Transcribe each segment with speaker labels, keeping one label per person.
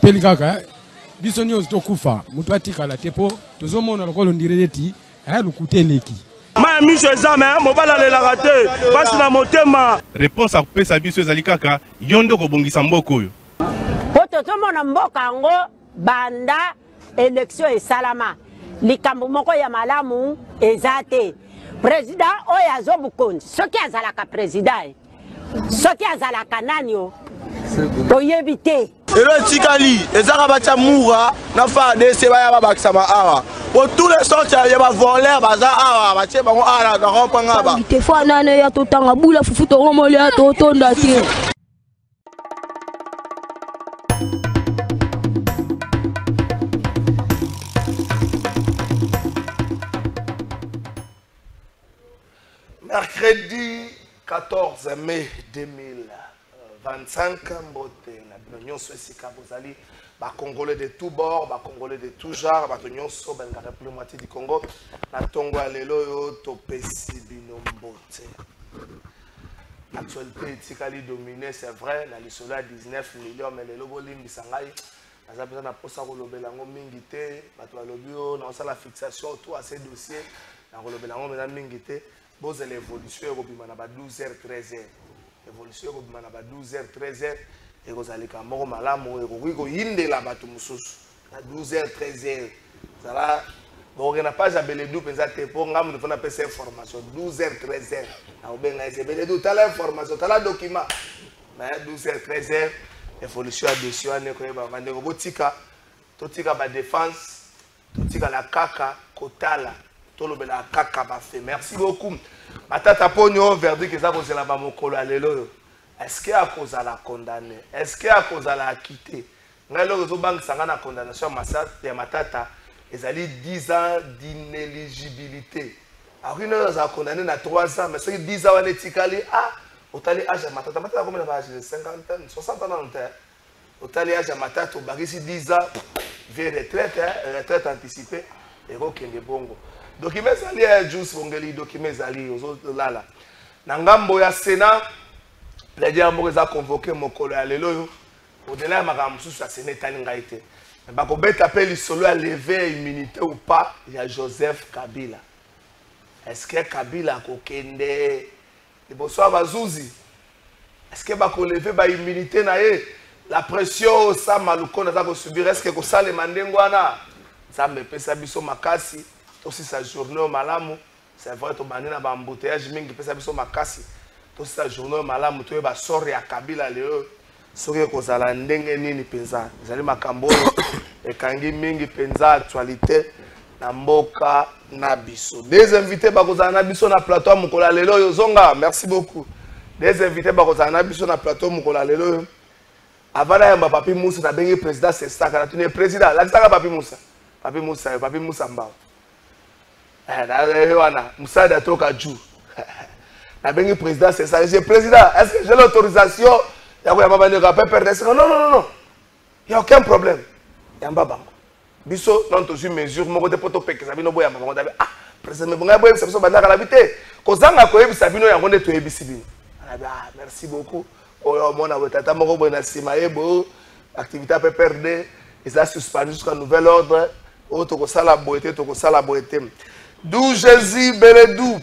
Speaker 1: Pelikaka bisonyo zitokufa mutu atikala tepo tozomona lokolo ndireti lukuteleki
Speaker 2: ma miso ezame mobala lelaka te pasi na motema
Speaker 3: réponse akopesa biso ezali kaka yondo kobongisa mboka oyo
Speaker 4: po tozomona mboka yango banda élection esalama likambo moko ya malamu eza te président oyo azobukonzi soki azalaka président soki azalaka nani o toyebi te
Speaker 2: elo tikali ezaka batia mura na FARDC baya babakisama awa pour tous les sortes ya ba voler baza awa batie bango ala na rompanga ba
Speaker 5: te fa nane ya totanga bula fufu to romole ya totonda te.
Speaker 2: Mercredi 14 mai 2025, mbote na bino esika bozali ba Congolais de tous bords, ba Congolais de tout genre, ba nyonso ba République moitié du Congo na tongo ya lelo yo topesi bino mbote. Actualité tikali dominé, c'est vrai, na lisola 19 millions mais lelo bolimbisa ngai naza besoin na posa ko lobela ngo mingi te, bato balobi yo na sala fixation autour à ces dossiers na ko lobela ngo mena mingi te. Bose l'évolution est na ba 12h 13h. L'évolution est na ba 12h 13h et vous allez quand même malamu et ko yindela bato mususu na 12h 13h. Ça va bon on n'a pas abelé dou penza te pour ngam nous fona pesa information 12h 13h. Na obenga ezebele dou tala information tala document. Na 12h 13h évolution à dessus ane ko ba vande ko botika totika ba défense totika la kaka kotala. Tolobela kaka ba fait. Merci beaucoup. Matata Pogno verdict eza kozela ba mokolo alelo. Est-ce que a cause à la condamner? Est-ce que a cause à la acquitter? Ngalo zo bank sanga na condamnation ya matata ezali 10 ans d'inéligibilité. Arino za condamné na 3 ans mais ce 10 ans wane tikali otali âge matata matata comme na âge de 50 ans 60 ans non terre. Otali âge matata obagisi 10 ans via retraite anticipée et okende bongo. Document zali ya juice bongeli document zali ozo lala na ngambo ya Sénat plaider moko za convoquer mokolo ya lelo yo au-delà ya makambo susu ya Sénat tali ngaite ba ko beta peli solo à lever immunité ou pas ya Joseph Kabila. Est-ce que Kabila ko kende liboso bazuzi? Est-ce que ba ko lever ba immunité na ye la pression sa maluko na za ko subir? Est-ce que ko sale mandengo ana ça me pesa biso makasi aussi sa journée malamu? C'est vrai to banina ba embouteillage mingi pesa biso makasi to sa journée malamu to ba sori ya Kabila leo soki ko zala ndenge nini penza ezali makambo ekangi mingi penza actualité na mboka na biso. Des invités ba ko zala na biso na plateau mukolo lelo yo zonga, merci beaucoup. Des invités ba ko zala na biso na plateau mukolo lelo yo avana ya Papi Moussa na bengi président c'est ça kana tu es président la tsaka Papi Moussa mbao wana Moussada toka juu na bengi président c'est ça. Monsieur président, est-ce que j'ai l'autorisation ya ko mabane ka PPRDC? Non, il y a aucun problème. Yamba bango biso non to mesure moko te poto peke sabino boya bango dabe président me bonga boya biso banda kala bité ko zanga ko yebi sabino yango nde to yebi sibino merci beaucoup oyo mona wetata moko boya na sima yebo activité PPRD est suspendu jusqu'à nouvel ordre auto ko sala boyete d'où Jésus Beledou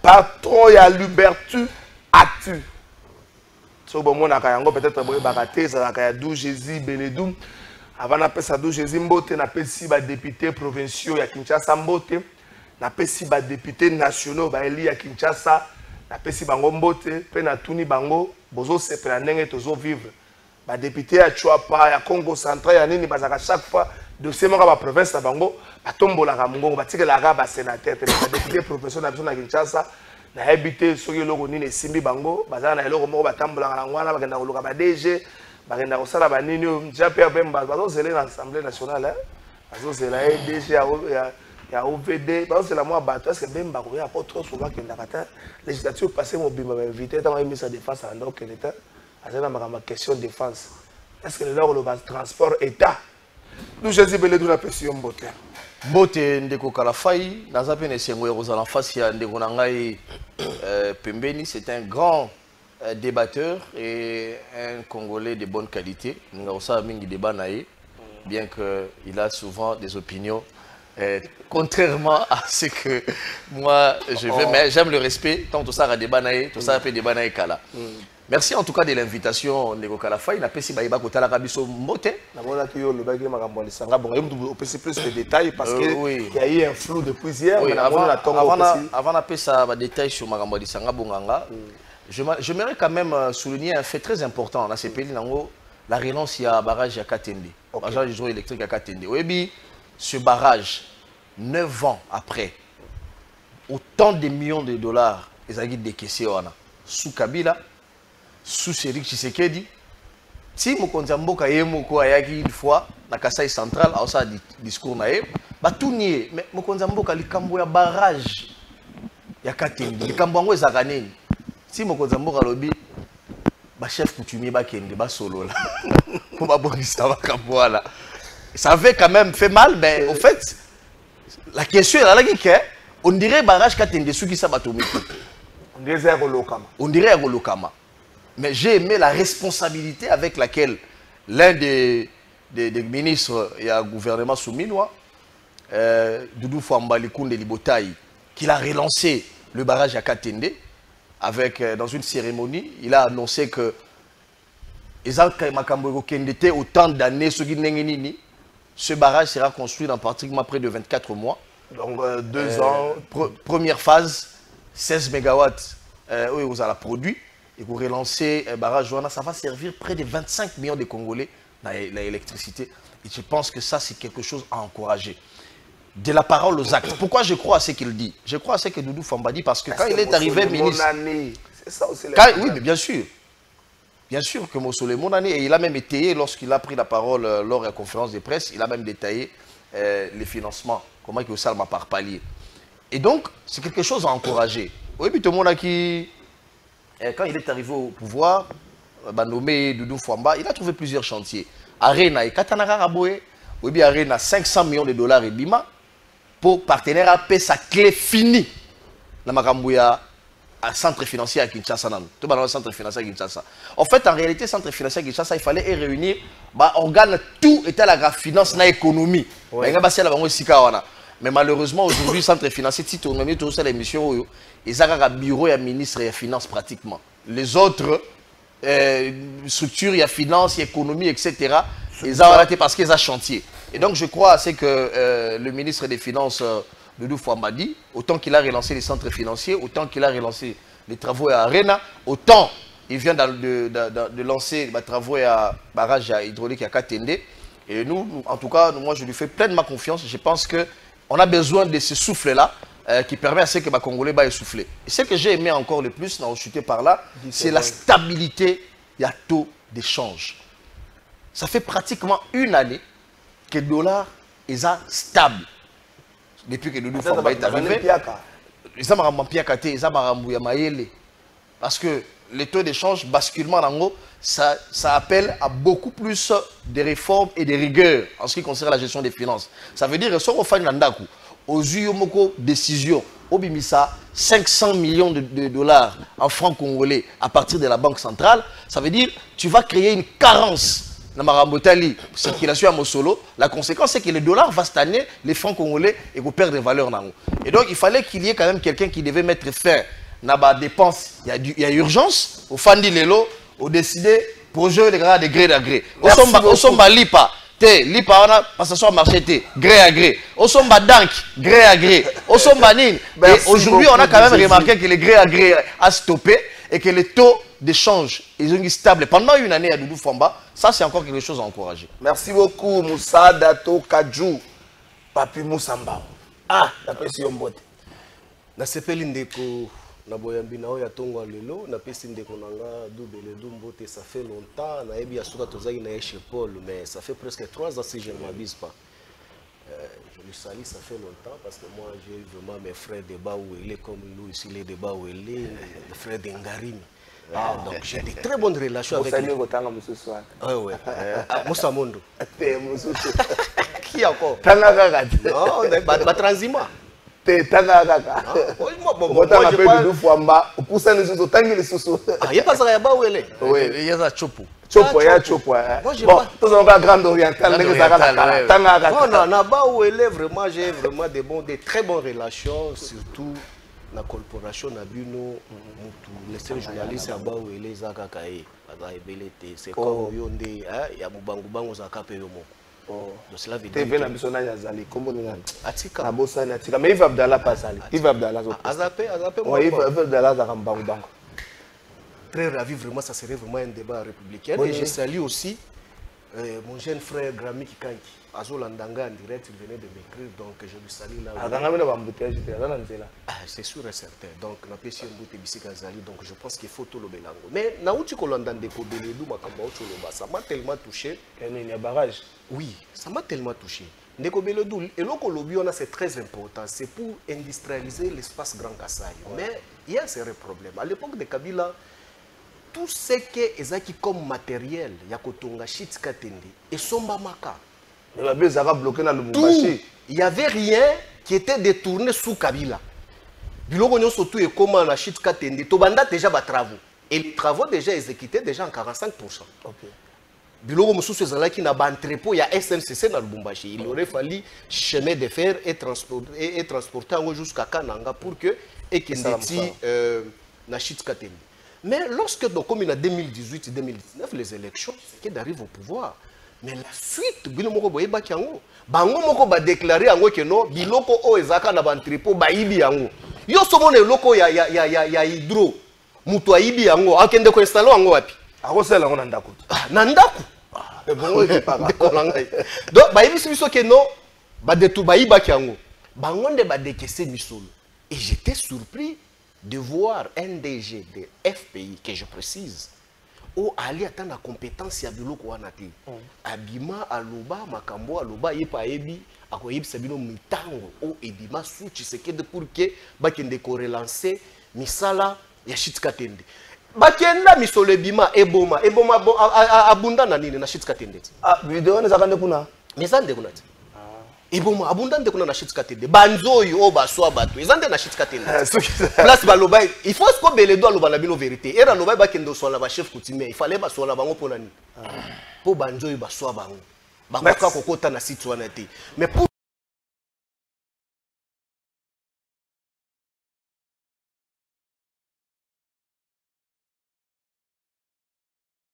Speaker 2: patron ya Liberté Actu so bon mona ka yango peut-être boye bakate ça ka ya d'où Jésus Beledou avant na pesa d'où Jésus mbote na pesi ba député provinciaux ya Kinshasa mbote na pesi ba député nationaux ba eli ya Kinshasa na pesi bango mbote pe na tuni bango bozo sepela ndenge tozo vivre ba député ya Chouapa ya Congo central ya nini bazaka chaque fois dossier moko ba province na bango batombola ka mungongo batikela ka ba sénateur te ba député professionnel na biso na Kinshasa na habité soki loko nini simbi bango bazana na eloko moko batambola ka ngwana bakenda koloka ba DG bakenda kosala banini déjà pe bemba bazozela na assemblée nationale bazozela DG ya OVD bazozela moi bato est-ce que bemba ko ya pas trop souvent kenda kata législature passé mobimba ba invité tant mis sa défense en donc l'état azana ma question défense est-ce que le transport état nous je dis belé la pression mbote
Speaker 6: mbote ndeko Kalafai naza pe ne sengo ya en face ya ndeko na ngai pembeni c'est un grand débatteur et un Congolais de bonne qualité. Nous avons mingi débat naïe, bien qu'il a souvent des opinions contrairement à ce que moi je veux, mais j'aime le respect. Tant tout ça a débat naïe, tout ça a fait débat naïe kala. Merci en tout cas de l'invitation Ndeko Kalafai. Na pesi baïba kotala kabiso mbote. Na mona ki yo le bagay makamboli sanga bon on peut plus de détails parce que il y a eu un flou depuis hier. Oui, avant na pesa ba détails sur makamboli sanga bonganga. J'aimerais quand même souligner un fait très important dans ces pays, la relance à barrage à Katende, barrage hydroélectrique à Katende. Oui, ce barrage, 9 ans après, autant de millions de dollars, ils ont décaissé sous Kabila, sous Félix Tshisekedi. Si mon Mboka Yemoko ayaki une fois, na Kasai central, à ça discours naïe, bah tout nié, mais mon Mboka likambo ya barrage ya Katende, likambo ya Zaganeni. Si mon Mboka lobby, bah chef coutumier bah kende bah solo là, pour bah bon ça va là. Ça avait quand même fait mal, mais au fait, la question est là on dirait barrage Katende sous qui ça va tomber.
Speaker 2: On dirait Rolokama.
Speaker 6: On dirait Rolokama. Mais j'ai aimé la responsabilité avec laquelle l'un des ministres et un gouvernement souminois, Doudou Fouambali Kounde Libotaï, qui a relancé le barrage à Katende. Avec, dans une cérémonie, il a annoncé que autant d'années, ce barrage sera construit dans pratiquement près de 24 mois.
Speaker 2: Donc 2 ans.
Speaker 6: Première phase, 16 MW où vous avez produit. Et pour relancer le barrage, ça va servir près de 25 millions de Congolais dans l'électricité. Et je pense que ça, c'est quelque chose à encourager. De la parole aux actes. Pourquoi je crois à ce qu'il dit? Je crois à ce que Doudou Famba dit parce que quand il est arrivé ministre...
Speaker 2: C'est ça aussi.
Speaker 6: Oui, mais bien sûr. Bien sûr que Mossolé, mon année, et il a même étayé, lorsqu'il a pris la parole lors de la conférence de presse, il a même détaillé les financements, comment il ça m'a par palier. Et donc, c'est quelque chose à encourager. Oui, mais tout le monde qui... Quand il est arrivé au pouvoir, nommé Doudou Famba, il a trouvé plusieurs chantiers. Arena et Katanara Raboé, oui, bien Arena, 500 millions de dollars et Bima. Pour partenaire à payer sa clé finie dans Makambouya à centre financier à Kinshasa. Tout le centre financier à Kinshasa. En fait, en réalité, centre financier à Kinshasa, il fallait réunir organes tout état la finance et l'économie. Mais malheureusement, aujourd'hui, centre financier, si tu as tout ça, l'émission, ils ont un bureau et ministre et finance pratiquement. Les autres structures, il y a finance, il y a économie, etc. Ils ont arrêté parce qu'ils ont chantier. Et donc, je crois c'est que le ministre des Finances, Doudou Fouamba dit, autant qu'il a relancé les centres financiers, autant qu'il a relancé les travaux à Arena, autant il vient de lancer les travaux à barrage hydraulique à Katende. Et nous, en tout cas, moi, je lui fais pleinement confiance. Je pense qu'on a besoin de ce souffle-là qui permet à ce que les Congolais va essouffler. Et ce que j'ai aimé encore le plus, dans le chuté par là, c'est la stabilité du taux d'échange. Ça fait pratiquement une année que le dollar est stable. Depuis que Doudou Famba est arrivé, parce que les taux d'échange, basculement en haut, ça appelle à beaucoup plus de réformes et de rigueur en ce qui concerne la gestion des finances. Ça veut dire que si on fait une décision, au Bimisa, 500 millions de dollars en francs congolais à partir de la Banque centrale, ça veut dire que tu vas créer une carence dans Marambotali, circulation à Mosolo. La conséquence, c'est que le dollar va stagner, les francs congolais et vous perdre des valeurs. Et donc, il fallait qu'il y ait quand même quelqu'un qui devait mettre fin à la dépense. Il y a urgence. Au Fandi Lelo, au décidé, projet de gré à gré. Au Somba Lipa. Lipa, parce que ça marché, gré à gré. Au Somba Dank, gré à gré. Au Somba Nin. Aujourd'hui, on a quand même remarqué que le gré à gré a stoppé et que les taux d'échange sont stables pendant une année à Doudou Famba. Ça, c'est encore quelque chose à encourager.
Speaker 2: Merci beaucoup, Moussa Dato Kajou, Papi Moussamba. Ah, d'après si on botte.
Speaker 7: Na sepeli ndeko na boyambi na oya tongo lelo na pesi ndeko nanga double mbote ça fait longtemps na ebi asuka tozaki na chez Paul mais ça fait presque 3 ans si je ne m'abuse pas. Je lui salue, ça fait longtemps parce que moi j'ai vraiment mes frères de Baouélé comme lui ici les de Baouélé, les frères d'Engarine. Donc j'ai des très bonnes relations avec lui. Oui. Moussa Mondo. Qui encore? Non, ma transima.
Speaker 2: Chopo ya chopo. Bon, tous on va grande orientale.
Speaker 7: Vraiment, j'ai vraiment des très bonnes relations, surtout la corporation Nabuno, les seuls journalistes à Baouélé, Zakakae, c'est comme Yondé, il y a Moubango Zakape Yomo. Donc cela veut dire.
Speaker 2: TV na biso na yazali kombo ni ngani? Atika. Na bosa ni atika. Mais Yves Abdallah pas sali. Yves Abdallah zo.
Speaker 7: Azapé
Speaker 2: moi. Yves Abdallah za kambangu bango.
Speaker 7: Très ravi, vraiment, ça serait vraiment un débat républicain. Et je salue aussi mon jeune frère Grammy Kikanki. Azo Landanga en direct, il venait de m'écrire, donc je lui salue là. C'est sûr et certain. Donc, on a pu essayer de donc je pense qu'il faut tout le mélanger. Mais, ça m'a tellement touché.
Speaker 2: Il y a barrage.
Speaker 7: Oui, ça m'a tellement touché. Ndeko Beledou, et là, c'est très important. C'est pour industrialiser l'espace Grand Kassai. Mais il y a un sérieux problème. À l'époque de Kabila, tout ce qui est comme matériel, Yakotonga, Chitskatende, et Sombamaka. Il n'y avait rien qui était détourné sous Kabila. Biloko nyo surtout et comment la Chitskatende, Tobanda déjà des travaux. Et les travaux déjà exécutés déjà en 45%. Biloko Moussou qui n'a pas entrepôt, il y a SNCC dans le Lubumbashi. Il aurait fallu chemin de fer et transporter jusqu'à Kananga pour que et qu'il na Chitskatende. Mais lorsque, donc, comme il a 2018-2019, les élections, c'est qu'il arrive au pouvoir. Mais la suite, Biloko Boye Bakiango, Bango Moko va déclarer que non, Biloko O Ezaka na bantripo, Baïbi Yango. Yo somone loko ya hydro, Mutu Aibi Yango, Akende ko installer Yango wapi.
Speaker 2: Akosela ngo nandaku.
Speaker 7: Nandaku. Donc, Baïbi Simiso que non, Badetu Baïba Kiango. Bangonde Badekese Misolo. Et j'étais surpris de voir un DG de FPI, que je précise, où Ali attend la compétence ya biloko wanati. Abima aloba makambo aloba yepa ebi akoyebi sabino mitango o ebima su Tshisekedi pour que bakende ko relancer misala ya Chitskatende. Bakenda misolo ebima eboma abunda na nini na Chitskatende.
Speaker 2: Video ne zakande kuna.
Speaker 7: Misande kuna. Iboma abundante kuna na Chitskatende banzoyo o baswa bato ezande na Chitskatende place baloba il faut ce que Beledo aloba na bino vérité era loba ba kendo sola ba chef coutumier il fallait ba sola bango pona ni po banzoyo baswa bango ka kokota na site wana te mais pour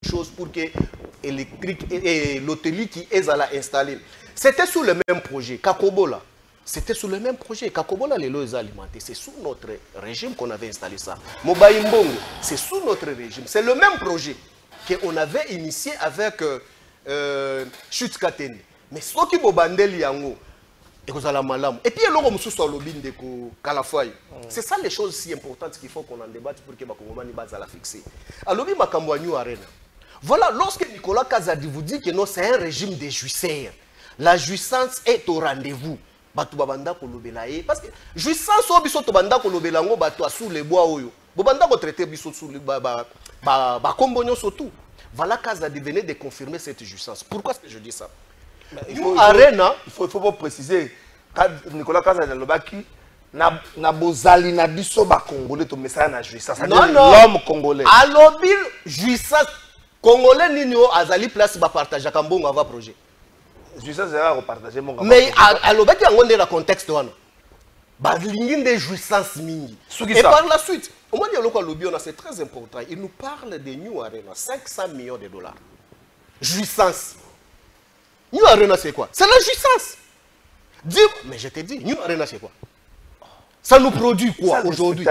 Speaker 7: chose pour que électrique et l'hôtelier qui est à la installer. C'était sous le même projet, Kakobola. C'était sous le même projet. Kakobola, les lois alimentés, c'est sous notre régime qu'on avait installé ça. Mobaï Mbongo, c'est sous notre régime. C'est le même projet qu'on avait initié avec Chitskatende. Mais ce qui est yango, et puis c'est ça les choses si importantes qu'il faut qu'on en débatte pour que Bakongomani base à la fixer. Alors, Makambo New Arena. Voilà, lorsque Nicolas Kazadi vous dit que non, c'est un régime de jouisseurs. La jouissance est au rendez-vous. Parce que jouissance au biso to banda kolobela ngo bato sous les bois oyo. Bobanda ko traiter biso sous ba kombonyo surtout. Voilà Kazadi venait de confirmer cette jouissance. Pourquoi est-ce que je dis ça? Il faut
Speaker 2: pas préciser quand Nicolas Kazadi lobaki na bozali na biso ba congolais to message na jouissance. L'homme congolais.
Speaker 7: Alobil jouissance congolais nino azali place ba partager kambongo ava projet.
Speaker 2: Jouissance sera repartager mon.
Speaker 7: Mais alobaki yango ndé la contexte wana. Ba lingi de jouissance mingi. Et par la suite, au moins dialogue alobi on c'est très important. Il nous parle de New Arena 500 millions de dollars. Jouissance. New Arena c'est quoi? C'est la jouissance. Dis, mais je te dis, New Arena c'est quoi? Ça nous produit quoi aujourd'hui?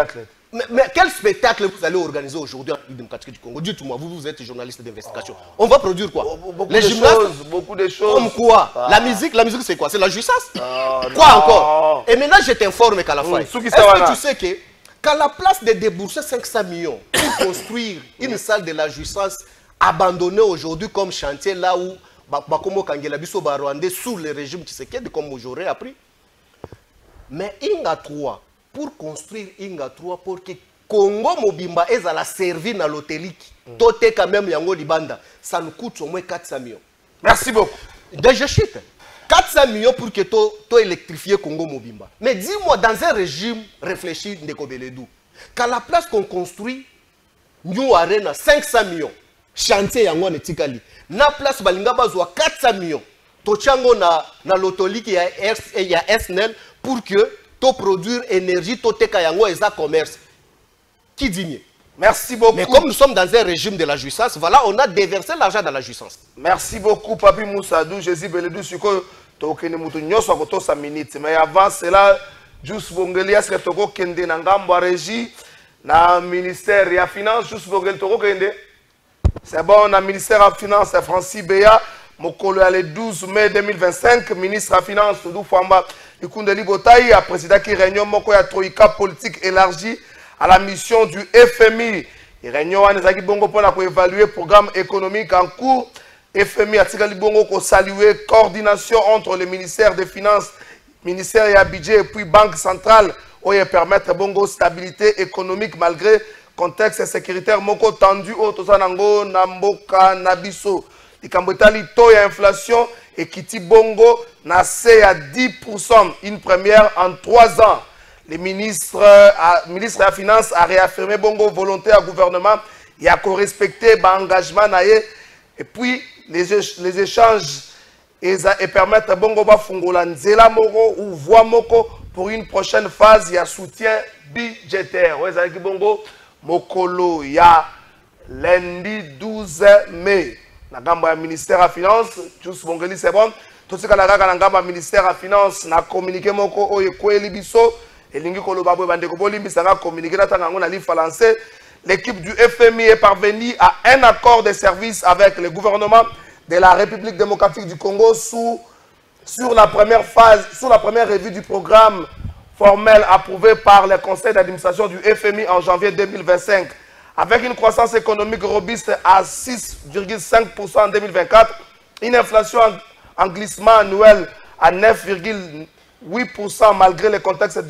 Speaker 7: Mais quel spectacle vous allez organiser aujourd'hui en République démocratique du Congo? Dites-moi, vous êtes journaliste d'investigation. On va produire quoi? Les gymnastes,
Speaker 2: beaucoup de choses.
Speaker 7: Comme quoi? La musique c'est quoi? C'est la jouissance? Quoi encore? Et maintenant je t'informe qu'à la fin. Est-ce que tu sais que qu'à la place de débourser 500 millions pour construire une salle de la justice abandonnée aujourd'hui comme chantier, là où Bakomo Kangela Biso Barwandais sous le régime Tshisekedi, comme j'aurais appris. Mais Inga 3, pour construire Inga 3, pour que Congo Mobimba ait la servi dans l'hôtelique, toté quand même Yango Libanda, ça nous coûte au moins 400 millions.
Speaker 2: Merci beaucoup.
Speaker 7: Déjà chute. 400 millions pour que tu électrifies Congo Mobimba. Mais dis-moi, dans un régime réfléchi, Ndekobeledou, qu'à la place qu'on construit New Arena 500 millions, chantier Yango Netikali, na place Balinga Bazwa 400 millions, Tochango na l'autolik il y a SNL pour que tu produire énergie, tu teka Yango et ça commerce. Qui dit mieux?
Speaker 2: Merci beaucoup.
Speaker 7: Mais comme nous sommes dans un régime de la justice, voilà, on a déversé l'argent dans la justice.
Speaker 2: Merci beaucoup, Papi Moussadou, Jésus Beledou, Suko, Tokene Moutounyo, Sokoto, 5 minutes. Mais avant cela, Jus Bongeli, est-ce que Toko Kende Nangamba Régie, na ministère de la Finance, Jus Bongeli Toko Kende? C'est bon, na ministère de la Finance, Francis Beya, Mokolo, le 12 mai 2025, ministre de la Finance, Toudou Famba, Ikundeli Botaï, a président qui réunion Mokoya Troïka politique élargie à la mission du FMI. Il réunion Anezaki Bongo pour évaluer le programme économique en cours. FMI a tiré Bongo pour saluer coordination entre le ministère des Finances, ministère et budget et puis Banque centrale où il permettre Bongo stabilité économique malgré contexte sécuritaire moko tendu au Tosanango, Namboka, Nabiso. Les Cambotali taux et inflation et Kiti Bongo n'a à 10%, une première en 3 ans. Le ministre de la Finance a réaffirmé bongo volonté au gouvernement et a respecté l'engagement. Et puis, les échanges et permettre bongo bafungola nzela moko ou voie moko pour une prochaine phase. Il y a soutien budgétaire. Bongo mokolo ya lundi 12 mai. Le ministère de la Finance, juste bongeli c'est bon. Tout ce que le ministère de la Finance a communiqué moko oye kweli biso. L'équipe du FMI est parvenue à un accord de service avec le gouvernement de la République démocratique du Congo sur la première phase, sur la première revue du programme formel approuvé par le conseil d'administration du FMI en janvier 2025. Avec une croissance économique robuste à 6,5% en 2024, une inflation en glissement annuel à 9,8% malgré le contexte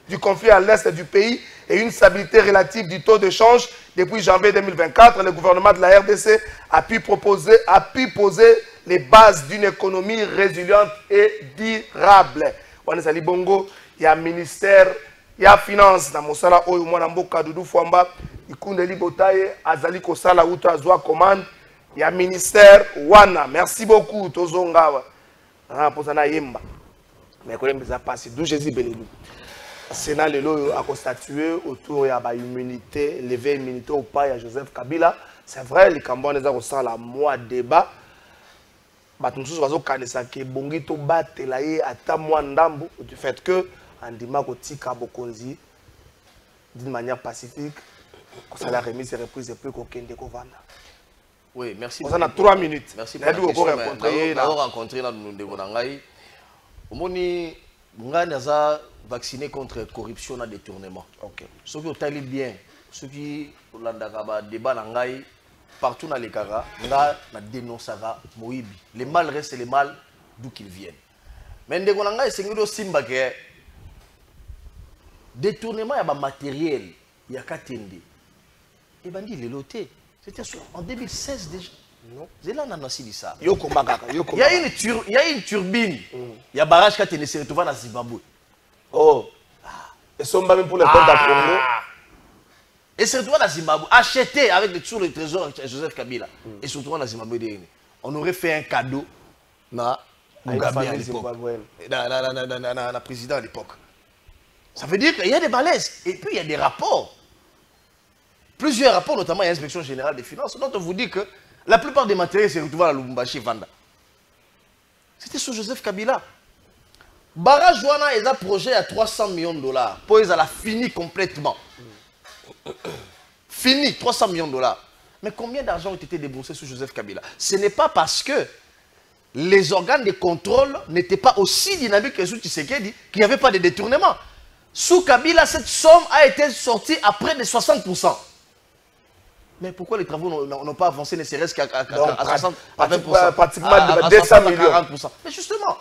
Speaker 2: du conflit à l'est du pays et une stabilité relative du taux de change. Depuis janvier 2024, le gouvernement de la RDC a pu poser les bases d'une économie résiliente et durable. Wanezali bongo, il y a ministère, il y a finance dans Mosala Oyo Mwanamboka Doudou Fwamba, Ikundeli Botaye, Azali Kosala Uta Zwa Commande, il y a ministère Wana. Merci beaucoup, Tozongawa. Posana Yemba. Mais quand même, ça passe, d'où Jésus Beledou. Sénat a constatué autour de l'immunité, lever l'immunité au pas à Joseph Kabila. C'est vrai, les Cambodgiens ont ça la mois débat. Nous avons que Bongito batte la à mois ndambu du fait que Andima Kotika Bokonzi d'une manière pacifique, ça la remise et reprise plus qu'aucun de Kovanda.
Speaker 6: Oui, merci.
Speaker 2: On a 3 minutes.
Speaker 6: Merci pour la question. Nous avons rencontré dans le Ndegonangaï. Omoni Nganaza vacciné contre corruption et détournement. Ok. Ceux qui ont allé bien, ceux qui ont débat nangai partout dans les cas, na dénoncera Moïbi. Les mal restent les mal d'où qu'ils viennent. Mais Ndegonangaï c'est que simba que détournement il y a matériel, il y a katende. Et bandi les lotés. C'était en 2016 déjà. Non. C'est là on a ça. Il y a une turbine. Il y a barrage qui a été retrouvé dans Zimbabwe.
Speaker 2: Oh. Et sont même pour les comptes à Congo.
Speaker 6: Et c'est retrouvé dans Zimbabwe. Acheté avec le tour de trésor Joseph Kabila. Et surtout dans Zimbabwe. On aurait fait un cadeau à Mugabe à l'époque. La président à l'époque. Ça veut dire qu'il y a des malaises. Et puis il y a des rapports. Plusieurs rapports, notamment l'Inspection générale des finances, dont on vous dit que la plupart des matériels se retrouvent à Lubumbashi Vanda. C'était sous Joseph Kabila. Barrage Wana est un projet à 300 millions de dollars. Pour ils a fini complètement. Fini, 300 millions de dollars. Mais combien d'argent ont été déboursés sous Joseph Kabila? Ce n'est pas parce que les organes de contrôle n'étaient pas aussi dynamiques que sous Tshisekedi qu'il n'y avait pas de détournement. Sous Kabila, cette somme a été sortie à près de 60%. Mais pourquoi les travaux n'ont pas avancé, ne serait-ce qu'à 60%, à 20%,
Speaker 2: pratiquement 200 millions.
Speaker 6: 40%. Mais justement,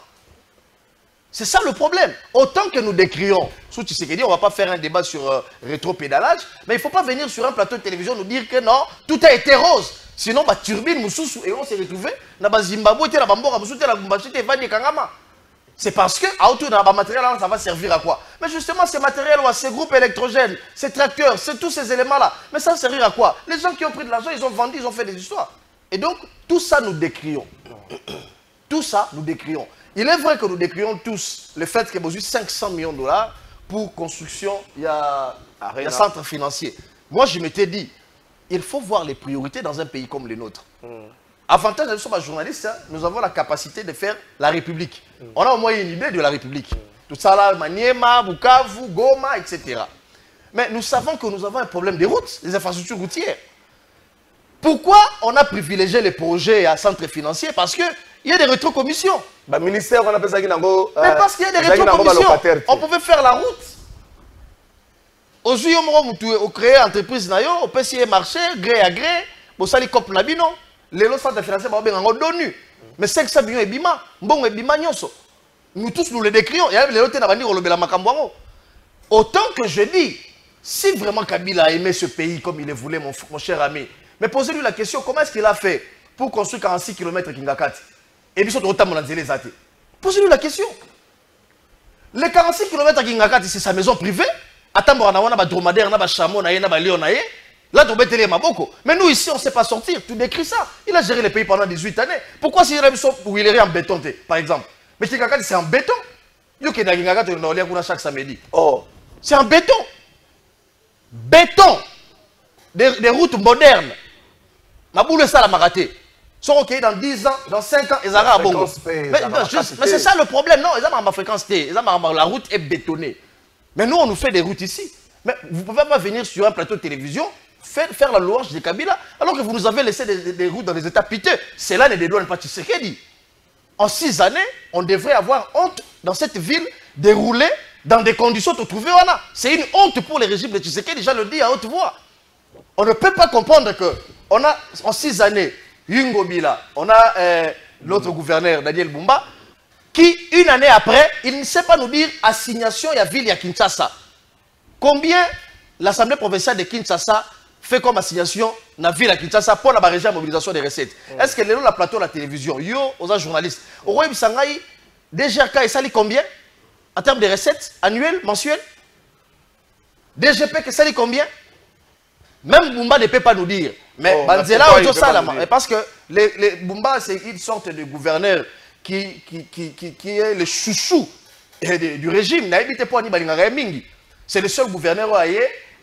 Speaker 6: c'est ça le problème. Autant que nous décrions, sous Tshisekedi, on ne va pas faire un débat sur rétro-pédalage, mais il ne faut pas venir sur un plateau de télévision nous dire que non, tout a été rose. Sinon, bah, turbine, moussoussou, et on s'est retrouvé dans le Zimbabwe, dans le Bambora, c'est parce que, à autour de la matériel, ça va servir à quoi? Mais justement, ces matériels, ces groupes électrogènes, ces tracteurs, tous ces éléments-là, mais ça va servir à quoi? Les gens qui ont pris de l'argent, ils ont vendu, ils ont fait des histoires. Et donc, tout ça, nous décrions. Tout ça, nous décrions. Il est vrai que nous décrions tous le fait qu'il y a besoin de 500 millions de dollars pour construction, il y a centre financier. Moi, je m'étais dit, il faut voir les priorités dans un pays comme le nôtre. Avantage, nous sommes journalistes, hein, nous avons la capacité de faire la République. On a au moins une idée de la République. Tout ça là, Maniema, Bukavu, Goma, etc. Mais nous savons que nous avons un problème des routes, des infrastructures routières. Pourquoi on a privilégié les projets à centre financier? Parce qu'il y a des rétrocommissions.
Speaker 2: Le ministère, on appelle ça
Speaker 6: mais parce qu'il y a des rétrocommissions. On pouvait faire la route. Aujourd'hui, on crée une entreprise, on peut essayer de marcher, gré à gré, on s'allie comme Nabino. Les lots centres financiers sont donnés. Mais 500 millions ebima, bon ebima nyonso. Nous tous nous les décrions. Il y a les lots qui autant que je dis, si vraiment Kabila a aimé ce pays comme il le voulait, mon cher ami, mais posez-lui la question, comment est-ce qu'il a fait pour construire 46 km Kingakati? Et puis, posez-lui la question. Les 46 km Kingakati, c'est sa maison privée. Attends, on a un dromadaire, on a un chameau, on a un lion. Là, tu as Maboko. Mais nous, ici, on ne sait pas sortir. Tu décris ça. Il a géré le pays pendant 18 années. Pourquoi s'il est en béton, par exemple? Mais Kingakati, c'est en béton. Chaque samedi. Oh. C'est en béton. Béton. Des routes modernes. Ma boule, ça, la maraté. Sont OK dans 10 ans, dans 5 ans, ils auront un bon. Mais c'est ça le problème. Non, ils ont ma fréquence T. La route est bétonnée. Mais nous, on nous fait des routes ici. Mais vous ne pouvez pas venir sur un plateau de télévision, faire la louange de Kabila, alors que vous nous avez laissé des routes dans des états piteux. Cela ne dédouane pas Tshisekedi. En 6 années, on devrait avoir honte dans cette ville de rouler dans des conditions de trouver. C'est une honte pour les régimes de Tshisekedi, je le dis à haute voix. On ne peut pas comprendre que on a en 6 années, Yungo Bila, on a l'autre gouverneur, Daniel Bumba, qui, une année après, il ne sait pas nous dire assignation à ville à Kinshasa. Combien l'Assemblée provinciale de Kinshasa fait comme assignation dans la ville à Kinshasa pour la région de mobilisation des recettes? Est-ce que le plateau de la télévision, aux journalistes, au Roi Bissangaï, DGRK, il s'allie combien en termes de recettes annuelles, mensuelles? DGP, il s'allie combien? Même Bumba ne peut pas nous dire. Mais Banzela, parce que les Bumba, c'est une sorte de gouverneur qui est le chouchou du régime. C'est le seul gouverneur à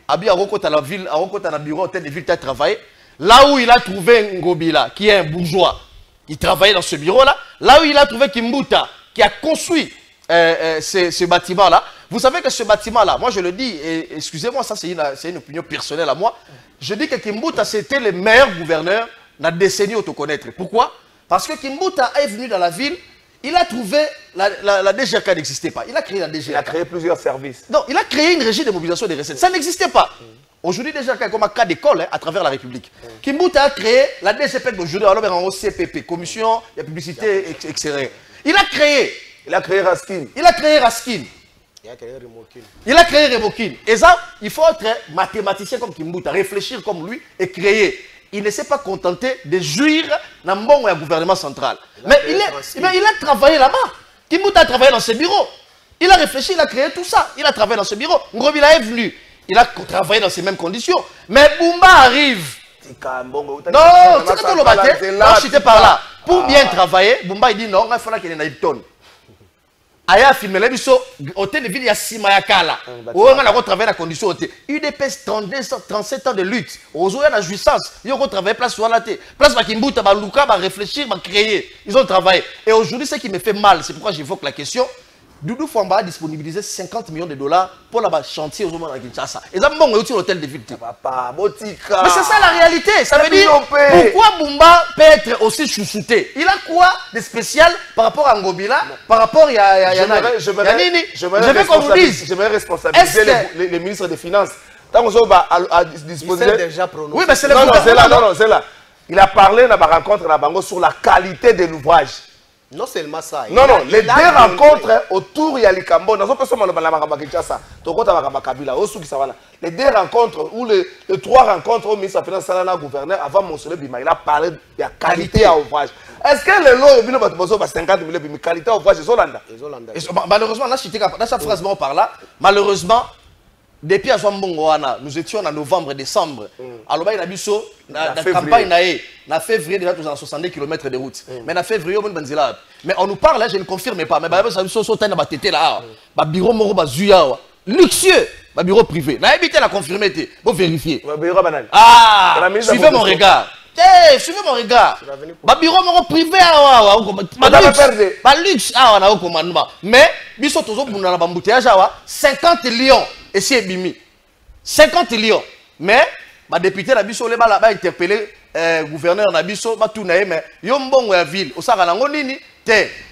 Speaker 6: Abi à la ville, à la bureau, hôtel de ville, à travailler. Là où il a trouvé Ngobila, qui est un bourgeois, il travaillait dans ce bureau-là. Là où il a trouvé Kimbuta, qui a construit ce bâtiment-là. Vous savez que ce bâtiment-là, moi je le dis, excusez-moi, ça c'est une opinion personnelle à moi. Je dis que Kimbuta, c'était le meilleur gouverneur de la décennie autoconnaître. Pourquoi? Parce que Kimbuta est venu dans la ville, il a trouvé, la DGRK n'existait pas. Il a créé la DGRK.
Speaker 2: Il a créé plusieurs services.
Speaker 6: Non, il a créé une régie de mobilisation des recettes. Ça n'existait pas. Aujourd'hui, DGRK est comme un cas d'école à travers la République. Kimbuta a créé la DGP d'aujourd'hui, alors en CPP, Commission de publicité, etc. Il a créé Raskin. Il a créé Raskin. Il a créé Remokin. Et ça, il faut être mathématicien comme Kimbuta, réfléchir comme lui et créer. Il ne s'est pas contenté de jouir dans le gouvernement central. Mais il a travaillé là-bas. Kimbuta a travaillé dans ses bureaux. Il a réfléchi, il a créé tout ça. Il a travaillé dans ses bureaux. Ngobila est venu. Il a travaillé dans ces mêmes conditions. Mais Bumba arrive. Non, c'est quand on l'a battu. J'étais par là. Pour bien travailler, Bumba il dit non, il faut qu'il y ait une tonne. Aya filmé les biso hôtel de ville ya sima ya kala. On a travaillé la condition hôtel. UDPS 37 ans de lutte. Ozo ya la jouissance. Ils ont travaillé place sur la tête. Place Bakimbuta ba luka ba réfléchir, ba créer. Ils ont travaillé. Et aujourd'hui ce qui me fait mal, c'est pourquoi j'évoque la question. Doudou Famba a disponibilisé 50 millions de dollars pour le chantier aux hommes à Kinshasa. Et ça, bon, il l'hôtel de ville.
Speaker 2: Papa, Botika.
Speaker 6: Mais c'est ça la réalité. Ça veut dire pourquoi Bumba peut être aussi chouchouté. Il a quoi de spécial par rapport à Ngobila, par rapport à Yanani?
Speaker 2: Je vais
Speaker 6: qu'on nous dise.
Speaker 2: Je vais responsabiliser les ministres des Finances. Tant qu'on à disposer.
Speaker 7: Il déjà prononcé.
Speaker 6: Oui, mais c'est le
Speaker 2: non, c'est là, non, c'est là. Il a parlé dans ma rencontre à Bango sur la qualité de l'ouvrage.
Speaker 7: Non seulement ça.
Speaker 2: Non, non, les deux rencontres autour, il y a Likambo. Les deux rencontres, ou les trois rencontres au ministre des Finances, le gouverneur, avant Monsolé Bima, il a parlé de la qualité à ouvrage. Est-ce que les lots, 50 millions de qualité à ouvrage, ils sont
Speaker 6: malheureusement, là, dans cette phrase par là, malheureusement, depuis à Zwambongoana, nous étions en novembre, décembre. Alors, il y a eu la campagne, en février, déjà, nous avons 70 km de route. Mais en février, on a mais on nous parle, je ne confirme pas. Mais il y a un bureau luxueux, un bureau privé. On a évité la confirmer, pour vérifier. Ah, suivez mon regard. Suivez mon regard. Un bureau privé, luxe, mais, il y a 50 lions. Et c'est Bimi. 50 lions. Mais, les députés ont interpellé le gouverneur Nabiso, mais ils ont la ville.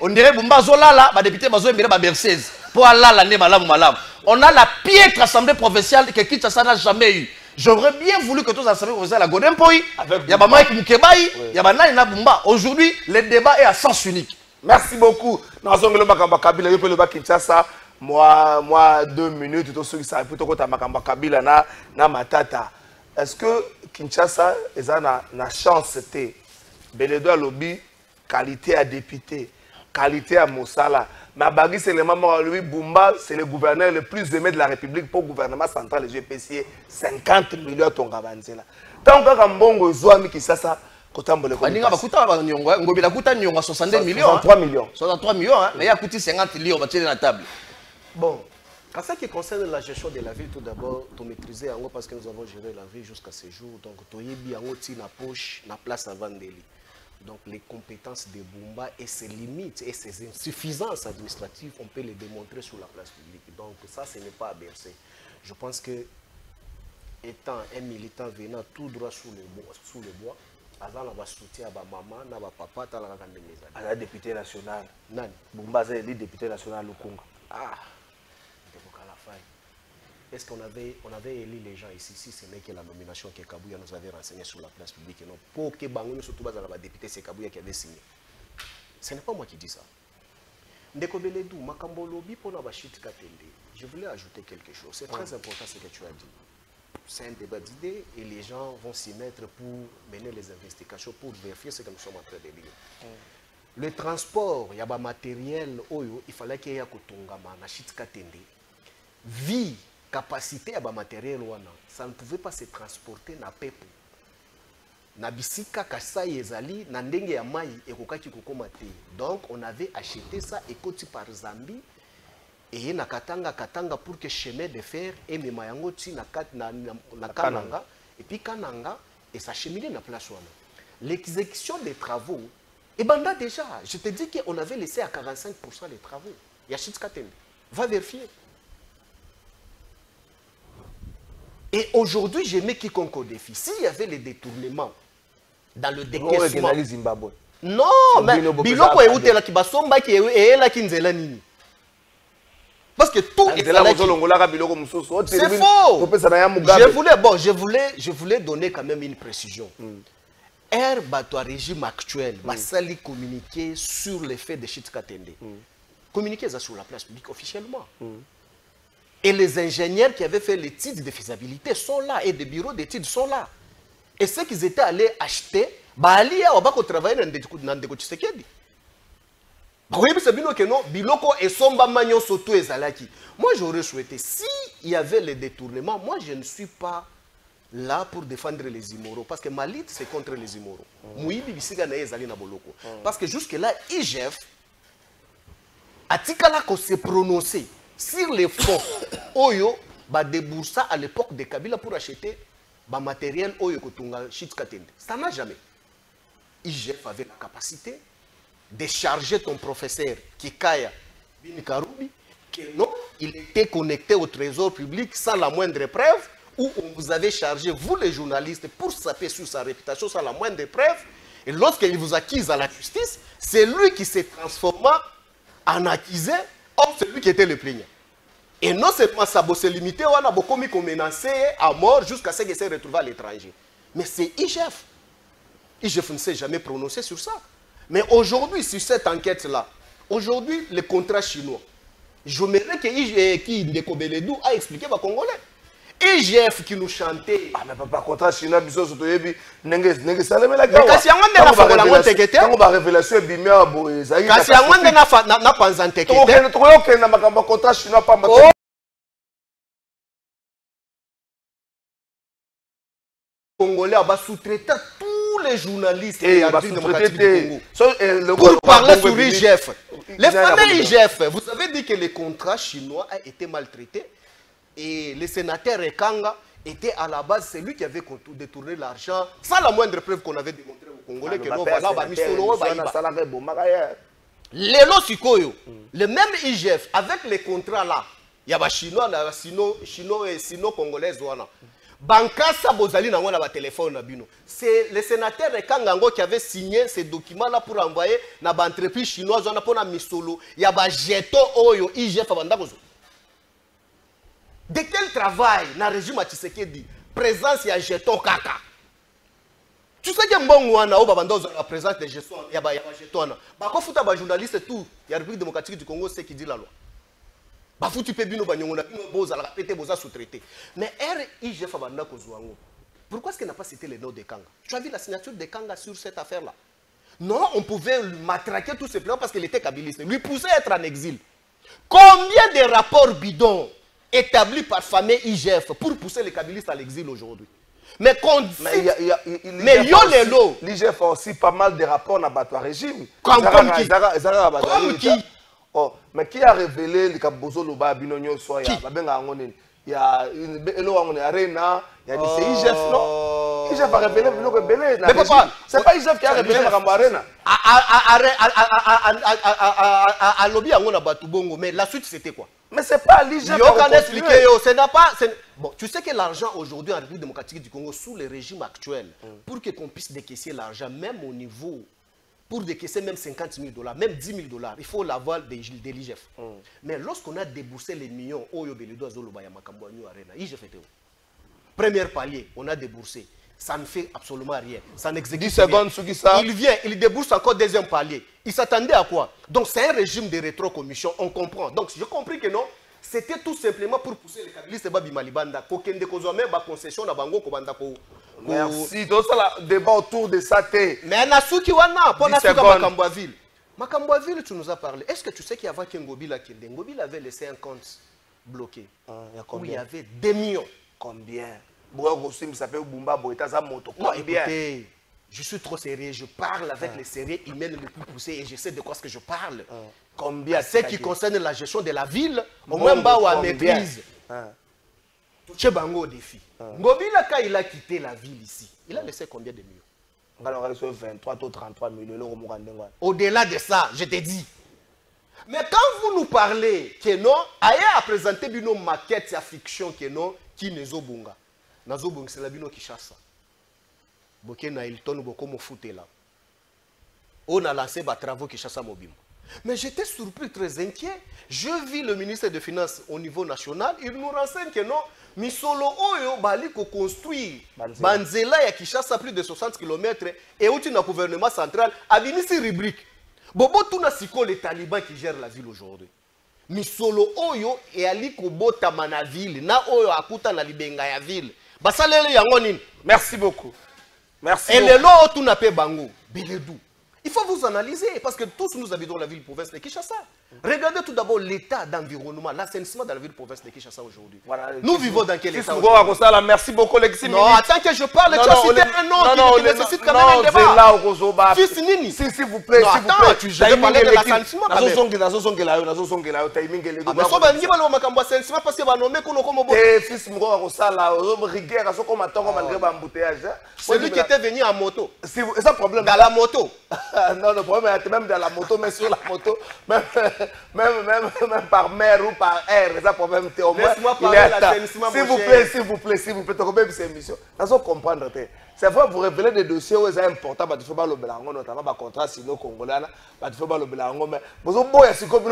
Speaker 6: On dirait que les députés ont Bercez. Pour aller on a la piètre assemblée provinciale que Kinshasa n'a jamais eue. J'aurais bien voulu que tous les assemblées provinciales à Godempoï, il y a Mike Mukebaï, il y a Nana Bumba. Aujourd'hui, le débat est à sens unique.
Speaker 2: Merci beaucoup. Moi, 2 minutes, tout ce qui s'est plutôt que Makamba Kabila na matata. Est-ce que Kinshasa a une chance de Beledo lobby, qualité à député, qualité à Moussala. Mais Bagui, c'est le maman, lui, Bumba, c'est le gouverneur le plus aimé de la République pour le gouvernement central, le GPC, 50 millions de Tongabanzela. Tant que Mbongo Zouami Kinshasa, Kotambole
Speaker 6: Baninga bakuta ba nyongo, ngobila kuta nyongo 62 millions.
Speaker 2: 63 millions.
Speaker 6: 63 millions, hein, mais il a coûté 50 millions, on va tirer la table.
Speaker 7: Bon, en ce qui concerne la gestion de la ville, tout d'abord, tu maîtriser en parce que nous avons géré la ville jusqu'à ce jour. Donc, tu as bien na poche, na place avant Deli. Donc, les compétences de Bumba et ses limites et ses insuffisances administratives, on peut les démontrer sur la place publique. Donc, ça, ce n'est pas à bercer. Je pense que, étant un militant venant tout droit sous le bois, avant va soutien à ma maman, à ma papa, à
Speaker 2: la députée nationale.
Speaker 7: Non.
Speaker 2: Bumba, c'est le député national Lukunga.
Speaker 7: Ah! Est-ce qu'on avait élu les gens ici, si ce n'est que la nomination que Kabouya nous avait renseignée sur la place publique et non pour que Bangouni, surtout la député, c'est Kabouya qui avait signé. Ce n'est pas moi qui dis ça. Ndeko Beledou, Makambo Lobi pour Nabachit Katende, je voulais ajouter quelque chose. C'est très important ce que tu as dit. C'est un débat d'idées et les gens vont s'y mettre pour mener les investigations, pour vérifier ce que nous sommes en train de dire. Le transport, il y a des matériel, il fallait qu'il y ait un Kotongama, Nachit Katende. Vie, capacité à matériel, ça ne pouvait pas se transporter na pepo. Na bisika kasai ezali, na ndenge ya mai ekokaki kokoma te. Donc on avait acheté ça ekoti par Zambie et na katanga pour que chemin de fer et memayango ti na Kananga et puis Kananga et ça cheminait na place wana. L'exécution des travaux et banda déjà, je te dis qu'on avait laissé à 45% les travaux. Yachit Katende. Va vérifier. Et aujourd'hui, je mets quiconque au défi. S'il y avait les détournements dans le décaissement... Non, mais Biloko est où là qui va somba qui est là qui nzela nini. Parce que tout est là. C'est faux. Je voulais donner quand même une précision. Air bateau régime actuel, Bassali communiquer sur l'effet de Chit Katende. Communiquer ça sur la place publique officiellement. Et les ingénieurs qui avaient fait l'étude de faisabilité sont là et des bureaux d'études sont là. Et ceux qui étaient allés acheter, Bali a travaillé dans des Tshisekedi. Moi j'aurais souhaité, s'il y avait les détournements, moi je ne suis pas là pour défendre les immoraux. Parce que ma lutte c'est contre les immoraux. Parce que jusque-là, IGF a s'est prononcé sur les fonds Oyo ba déboursa à l'époque de Kabila pour acheter ba matériel Oyo Kotunga Chit Katende. Ça n'a jamais. IGF avait la capacité de charger ton professeur Kikaya Bini Karoubi, que non, il était connecté au trésor public sans la moindre preuve, où on vous avait chargé, vous les journalistes, pour saper sur sa réputation sans la moindre preuve. Et lorsqu'il vous acquise à la justice, c'est lui qui s'est transformé en accusé, or c'est lui qui était le plaignant. Et non seulement ça, c'est limité, on a beaucoup mis comme menacé à mort jusqu'à ce qu'il s'est retrouvé à l'étranger. Mais c'est IGF. IGF ne s'est jamais prononcé sur ça. Mais aujourd'hui, sur cette enquête-là, aujourd'hui, le contrat chinois, j'aimerais que Ndeko Beledou a expliqué aux Congolais. IGF qui nous chantait.
Speaker 2: Ah, mais papa, contrat chinois, biso soto yebi, nenge saleme la
Speaker 7: gawa. Mais kasi yango ndena fakola ngo tekete.
Speaker 2: Tango ba révélation bimia boye.
Speaker 7: Kasi yango ndena na panza tekete.
Speaker 2: Ok, na makambo contrat chinois pas ma.
Speaker 7: Congolais a sous-traité tous les journalistes et démocratiques du Congo pour parler sur IGF. Les fameux IGF, vous avez dit que le contrat chinois a été maltraité et le sénateur Ekanga était à la base celui qui avait détourné l'argent sans la moindre preuve qu'on avait démontré aux Congolais que non, voilà, Lelo Sikoyo, le même IGF, avec les contrats là, il y a des Chinois, Chinois et Sino-Congolais. Bankasa Bozali na wana ba téléphone na bino. C'est le sénateur Kangango qui avait signé ces documents là pour envoyer na ba entreprise chinoise on a pona misolo ya ba jeton oyo IGF abanda kozo. De quel travail na régime Tshisekedi présence ya jeton kaka. Tu sais que mbongo wana o babanda ozo la présence de jeton ya ba jeton na. Ba ko futa ba journaliste tout ya République démocratique du Congo c'est qui dit la loi. Mais RIGF pourquoi est-ce qu'il n'a pas cité le nom de Kanga? Tu as vu la signature de Kanga sur cette affaire-là? Non, on pouvait le matraquer tout simplement parce qu'il était kabiliste. Lui pousser à être en exil. Combien de rapports bidons établis par famille IGF pour pousser les kabilistes à l'exil aujourd'hui? Mais
Speaker 2: l'IGF a aussi pas mal de rapports dans le régime.
Speaker 7: Comme qui?
Speaker 2: Oh, mais qui a révélé les Kabozo Loba Binonyo Soya? Il y a une Arena, il y a des IGF, non? IGF a révélé le Belé. Mais papa, c'est pas IGF qui a révélé Makambo Arena.
Speaker 7: À lobby, on a battu Bongo, mais la suite c'était quoi?
Speaker 2: Mais c'est pas l'IGF.
Speaker 7: Bon, tu sais que l'argent aujourd'hui en République démocratique du Congo, sous le régime actuel, pour qu'on puisse décaisser l'argent, même au niveau. Pour décaisser même 50 000 $, même 10 000 $, il faut l'aval de l'IGF. Mais lorsqu'on a déboursé les millions, premier palier, on a déboursé. Ça ne fait absolument rien. Ça n'exécute
Speaker 2: 10 secondes, ça.
Speaker 7: Il vient, il débourse encore deuxième palier. Il s'attendait à quoi? Donc c'est un régime de rétrocommission, on comprend. Donc j'ai compris que non, c'était tout simplement pour pousser les kabilistes Babi Malibanda. Kokende kozome ba concession na bango kobanda ko.
Speaker 2: Merci. Donc ça le débat autour de ça t'es.
Speaker 7: Mais nasuki wana pour nasuka Makambouaville. Makambouaville tu nous as parlé. Est-ce que tu sais qu'il y avait Ngobila qui Ngobila avait laissé un compte bloqué où il y avait 2 millions.
Speaker 2: Combien? Non,
Speaker 7: écoutez, je suis trop sérieux, je parle avec les sérieux emails les plus poussés et je sais de quoi ce que je parle.
Speaker 2: Combien?
Speaker 7: Ce qui concerne la gestion de la ville, au moins à maîtrise. Touché Bango au défi. Ngobila, quand il a quitté la ville ici, il a laissé combien de millions?
Speaker 2: 23 ou 33 millions €.
Speaker 7: Au-delà de ça, je te dis. Mais quand vous nous parlez que non, Aya a présenté une maquette de fiction que non, qui n'est pas bon. Nazobong c'est la bino Kishasa. Boké na Hilton boko mo fouté là. On a lancé des travaux Kishasa Mobim. Mais j'étais surpris, très inquiet. Je vis le ministre des Finances au niveau national. Il nous renseigne que non, Misolo Oyo bali ko construire Banzela ya Kishasa plus de 60 km et où le gouvernement central a mis ici rubrique. Bobo tuna siko les talibans qui gèrent la ville aujourd'hui. Misolo Oyo et ali ko botama na ville na Oyo akuta na libenga ya ville. Basalele yango nini?
Speaker 2: Merci beaucoup. Merci.
Speaker 7: Et le lot tout n'a pas bango. Beledou. Il faut vous analyser parce que tous nous habitons la ville-province de Kinshasa. Regardez tout d'abord l'état d'environnement, l'assainissement dans la ville-province de Kinshasa aujourd'hui. Voilà, nous vivons dans quel état?
Speaker 2: Merci beaucoup, Alexis.
Speaker 7: Non, attends que je parle, tu as cité un nom qui nécessite quand même un débat. Fils Nini.
Speaker 2: S'il vous plaît, s'il vous plaît.
Speaker 7: Je vais parler de l'assainissement.
Speaker 2: Mais fils,
Speaker 7: celui qui était venu en moto.
Speaker 2: C'est un problème.
Speaker 7: Dans la moto.
Speaker 2: Non, le problème est même dans la moto, mais sur la moto. Même même par mer ou par air, ça problème. Au moins,
Speaker 7: laisse-moi
Speaker 2: il est
Speaker 7: parler
Speaker 2: à
Speaker 7: de
Speaker 2: temps.
Speaker 7: l'assainissement,
Speaker 2: S'il
Speaker 7: mon
Speaker 2: vous
Speaker 7: cher.
Speaker 2: plaît, s'il vous plaît, s'il vous plaît, tu cette émission. Ça faut comprendre. C'est vrai, vous révélez des dossiers où c'est important, il faut pas le belango, notamment le contrat sino-congolais, il faut pas le belango, mais vous avez beau, c'est comme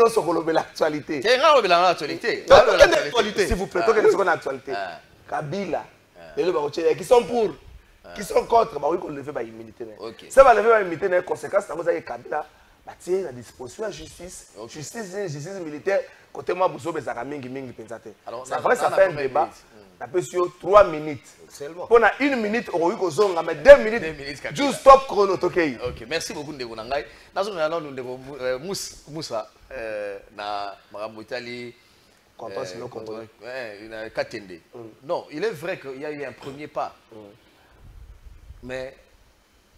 Speaker 2: l'actualité.
Speaker 6: C'est un peu l'actualité.
Speaker 2: S'il vous plaît, c'est une actualité. Kabila, les gens qui sont pour, qui sont contre, bah oui, qu'on le fait par immunité. Ça va lever par immunité, les conséquences, c'est que Kabila, bah tiens, la disposition de la justice, justice militaire, côté moi, vous avez des amis qui c'est vrai, ça fait un débat. Ça peut sur 3 minutes. Pendant 1 minute, on a eu mais 2 minutes. Juste stop chrono. Ok,
Speaker 6: merci beaucoup de vous. Moussa, na Italie. Non, il est vrai qu'il y a eu un premier pas. Mais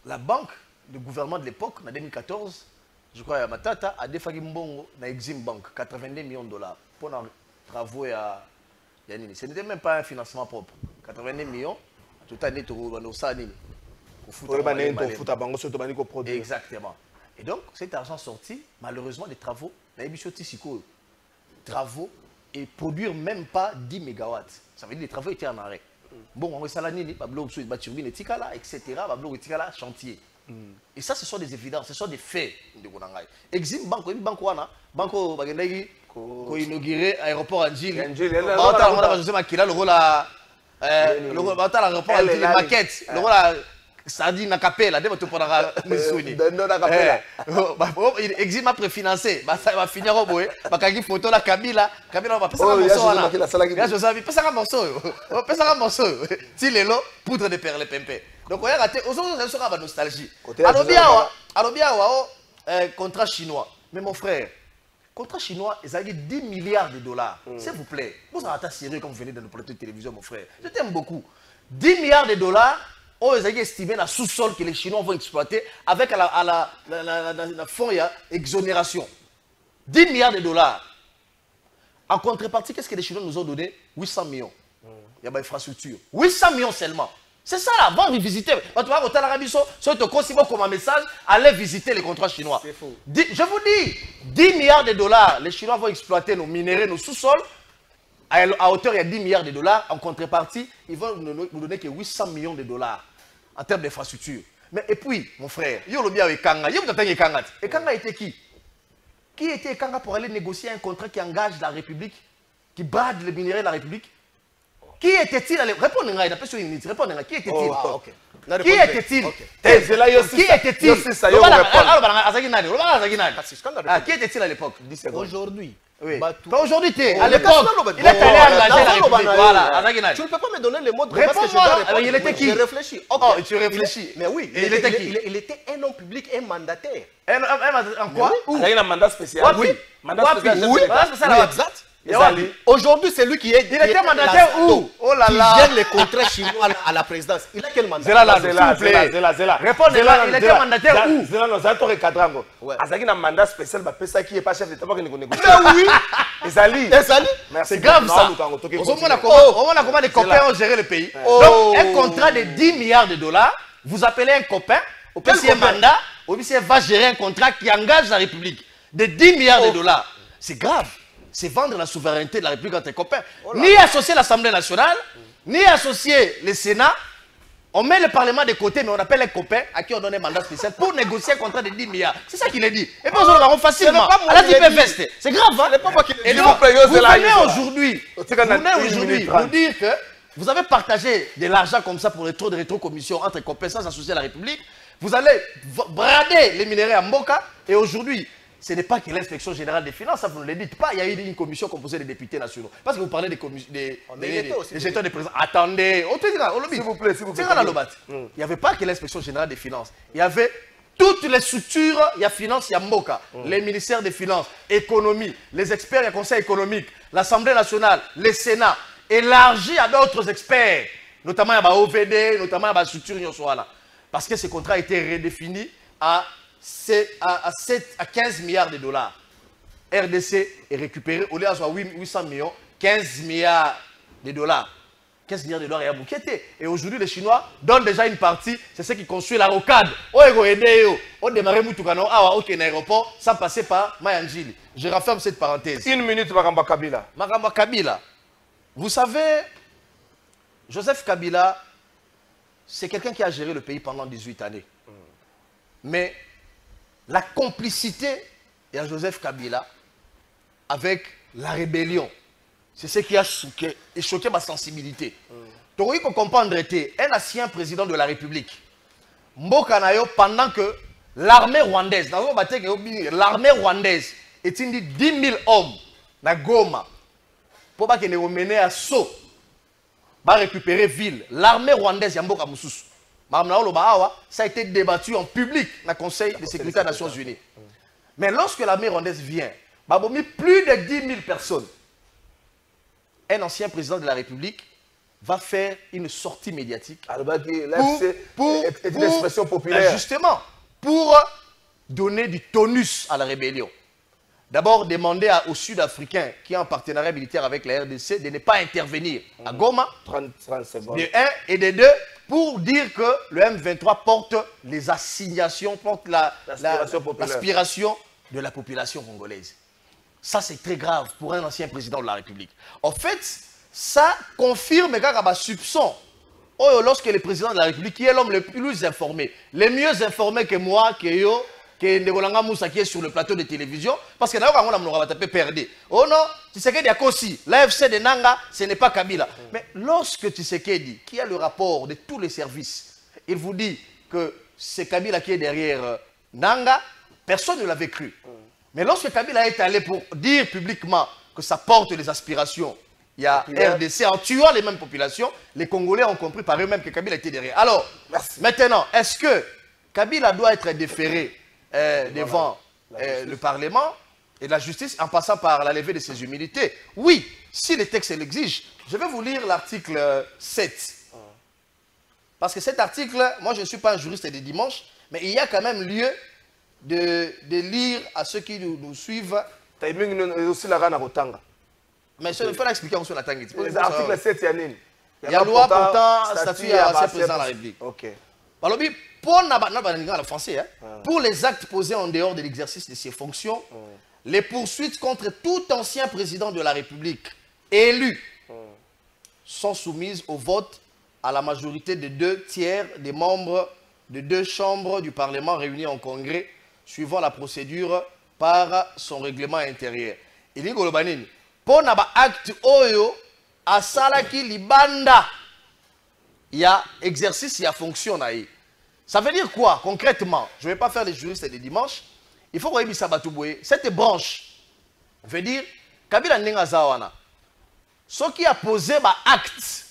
Speaker 6: la banque, le gouvernement de l'époque, en 2014, je crois à Matata, a défagé Mbongo dans Exim Bank, 82 millions de dollars pour les travaux à Yanini. Ce n'était même pas un financement propre. 82 millions, tout à l'heure, exactement. Et donc, cet argent sorti, malheureusement, des travaux, travaux et produire même pas 10 mégawatts. Ça veut dire que les travaux étaient en arrêt. Bon, on va turbine, etc. Chantier. Et ça, ce sont des évidences, ce sont des faits. Exim Banco, Banco, ko inauguré aéroport en Gilles. Le rôle à l'aéroport en Gilles, maquette. Le rôle à Sadi na Capella, dès que tu pourras Missouni. Exim m'a préfinancé. Ça va finir au bout. Parce qu'il photo la Kabila. Kabila va passer un morceau. Il y a un morceau. Si les lots, poudre de perles pimpé. Donc on a raté. Aujourd'hui, on sera nostalgie. Alors contrat chinois. Mais mon frère, contrat chinois, ils avaient 10 milliards de dollars. S'il vous plaît, vous êtes sérieux quand vous venez de nos plateaux de télévision, mon frère. Je t'aime beaucoup. 10 milliards de dollars, ils avaient estimé la sous-sol que les Chinois vont exploiter avec la fonds exonération. 10 milliards de dollars. En contrepartie, qu'est-ce que les Chinois nous ont donné? 800 millions. Il y a une infrastructure. 800 millions seulement. C'est ça là, va visiter. Tu vas au L'Arabie Saoudite, comme un message, allez visiter les contrats chinois. Je vous dis, 10 milliards de dollars, les Chinois vont exploiter nos minéraux, nos sous-sols, à hauteur de 10 milliards de dollars. En contrepartie, ils vont nous donner que 800 millions de dollars en termes d'infrastructure. Mais et puis, mon frère, il y a le bien avec Kanga. Il y a le Kanga. Et Kanga était qui? Qui était Kanga pour aller négocier un contrat qui engage la République, qui brade les minéraux de la République? Qui était-il? Répondez-moi, il n'a pas sur une minute. Répondez-moi, qui était-il? Qui était-il? Qui était-il? Qui était-il à l'époque?
Speaker 7: Aujourd'hui.
Speaker 6: Oui. Pas aujourd'hui, à l'époque, il est allé engager la République. Voilà. Tu
Speaker 7: ne peux pas me donner les mots de
Speaker 6: réponse. Il était qui?
Speaker 7: Je réfléchis.
Speaker 6: Oh, tu réfléchis.
Speaker 7: Mais oui,
Speaker 6: il était qui?
Speaker 7: Il était un homme public, un mandataire.
Speaker 2: En quoi? Il a un mandat spécial.
Speaker 7: Oui.
Speaker 2: Mandat spécial.
Speaker 7: Oui, exact. Aujourd'hui, c'est lui qui est.
Speaker 6: Il était mandataire où?
Speaker 7: Oh là là. Qui gère les contrats chinois à la présidence. Il a quel mandat?
Speaker 2: Zela.
Speaker 6: Répondez-moi, il était mandataire où?
Speaker 2: Zela, non, ça t'aurait 4 ans. Azaki a un mandat spécial, ça qui est pas chef d'État, pas que nous connaissons.
Speaker 7: Oui.
Speaker 2: Ezali.
Speaker 6: C'est grave ça. On a comment les copains ont géré le pays. Donc, un contrat de 10 milliards de dollars, vous appelez un copain, au PC un mandat, au PC va gérer un contrat qui engage la République de 10 milliards de dollars. C'est grave. C'est vendre la souveraineté de la République entre copains. Ni associer l'Assemblée nationale, ni associer le Sénat. On met le Parlement de côté, mais on appelle les copains à qui on donne un mandat spécial pour négocier un contrat de 10 milliards. C'est ça qu'il a dit. Et puis on le rend facilement. À la type c'est grave. Hein? Et donc, vous venez aujourd'hui nous dire que vous avez partagé de l'argent comme ça pour les taux de rétrocommission entre copains sans associer la République. Vous allez brader les minéraux à Mboka. Et aujourd'hui, ce n'est pas que l'inspection générale des finances, ça vous ne le dites pas. Il y a eu une commission composée des députés nationaux. Parce que vous parlez des gestions des présidents. Attendez, s'il vous plaît, s'il vous plaît. Il n'y avait pas que l'inspection générale des finances. Il y avait toutes les structures, il y a finance, il y a Mboka. Les ministères des finances, économie, les experts du conseil économique, l'Assemblée nationale, le Sénat, élargi à d'autres experts, notamment à OVD, notamment à la structure. Parce que ce contrat a été redéfini à 15 milliards de dollars. RDC est récupéré, au lieu de 800 millions, 15 milliards de dollars. 15 milliards de dollars et à Boukete. Et aujourd'hui, les Chinois donnent déjà une partie, c'est ceux qui construisent la rocade. On démarre Moutoukano, ok, l'aéroport, sans passer par Mayanjili. Je referme cette parenthèse.
Speaker 2: Une minute, Makamba Kabila.
Speaker 6: Makamba Kabila. Vous savez, Joseph Kabila, c'est quelqu'un qui a géré le pays pendant 18 années. Mais la complicité de Joseph Kabila avec la rébellion, c'est ce qui a choqué ma sensibilité. Donc, il faut comprendre, un ancien président de la République, Mbokanayo, pendant que l'armée rwandaise, l'armée rwandaise, est 10 000 hommes na Goma pour pas qu'ils mener à Sceaux, va récupérer ville. L'armée rwandaise, Yamboka Moussous. Ça a été débattu en public dans le Conseil de sécurité des Nations Unies. Mais lorsque l'armée rwandaise vient, plus de 10 000 personnes, un ancien président de la République va faire une sortie médiatique
Speaker 2: pour une expression populaire.
Speaker 6: Justement, pour donner du tonus à la rébellion. D'abord, demander aux Sud-Africains qui ont un partenariat militaire avec la RDC de ne pas intervenir à Goma,
Speaker 2: 30 secondes.
Speaker 6: de 1 et de 2, pour dire que le M23 porte les assignations, porte l'aspiration de la population congolaise. Ça, c'est très grave pour un ancien président de la République. En fait, ça confirme qu'il y a un soupçon. Lorsque le président de la République, qui est l'homme le plus informé, le mieux informé que moi, que Ndegolanga Moussa qui est sur le plateau de télévision, parce que d'ailleurs, on a perdu. Oh non, Tshisekedi a aussi, l'AFC de Nanga, ce n'est pas Kabila. Mais lorsque Tshisekedi, qui a le rapport de tous les services, il vous dit que c'est Kabila qui est derrière Nanga, personne ne l'avait cru. Mais lorsque Kabila est allé pour dire publiquement que ça porte les aspirations, il y a RDC, en tuant les mêmes populations, les Congolais ont compris par eux-mêmes que Kabila était derrière. Alors, maintenant, est-ce que Kabila doit être déféré devant le Parlement et la justice en passant par la levée de ses humilités? Oui, si les textes l'exigent. Je vais vous lire l'article 7. Parce que cet article, moi je ne suis pas un juriste des dimanches, mais il y a quand même lieu de lire à ceux qui nous suivent. Mais il faut l'expliquer sur la tangue.
Speaker 2: L'article 7,
Speaker 6: il y a loi portant statut à l'ancien président de la République.
Speaker 2: Ok.
Speaker 6: Pour les actes posés en dehors de l'exercice de ses fonctions, les poursuites contre tout ancien président de la République élu sont soumises au vote à la majorité de 2/3 des membres de 2 chambres du Parlement réunis en congrès, suivant la procédure par son règlement intérieur. Il dit que pour acte oyo asalaki libanda, il y a exercice, il y a fonction. Ça veut dire quoi concrètement? Je ne vais pas faire les juristes des dimanches. Il faut que cette branche veut dire Kabila Nenga Zawana. Ce qui a posé acte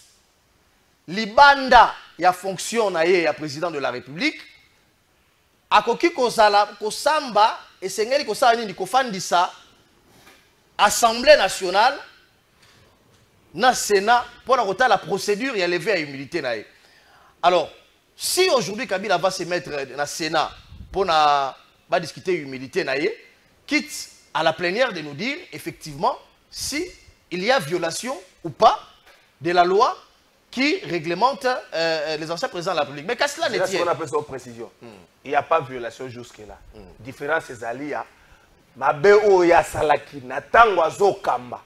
Speaker 6: libanda, il y a fonction, il y a président de la République. Akoki Kozala, Kosamba, et Sengeli Kosala Nini Kofandisa, Assemblée nationale, na Sénat, pour la procédure, il y a levé à humilité. Alors, si aujourd'hui Kabila va se mettre dans le Sénat pour discuter humilité, quitte à la plénière de nous dire effectivement si il y a violation ou pas de la loi qui réglemente les anciens présidents de la République. Mais qu'est-ce que cela n'est pas?
Speaker 2: C'est ce qu'on appelle ça précision. Il n'y a pas de violation jusque-là. Différence c'est Alia. Mabe oya salaki na tango azokamba.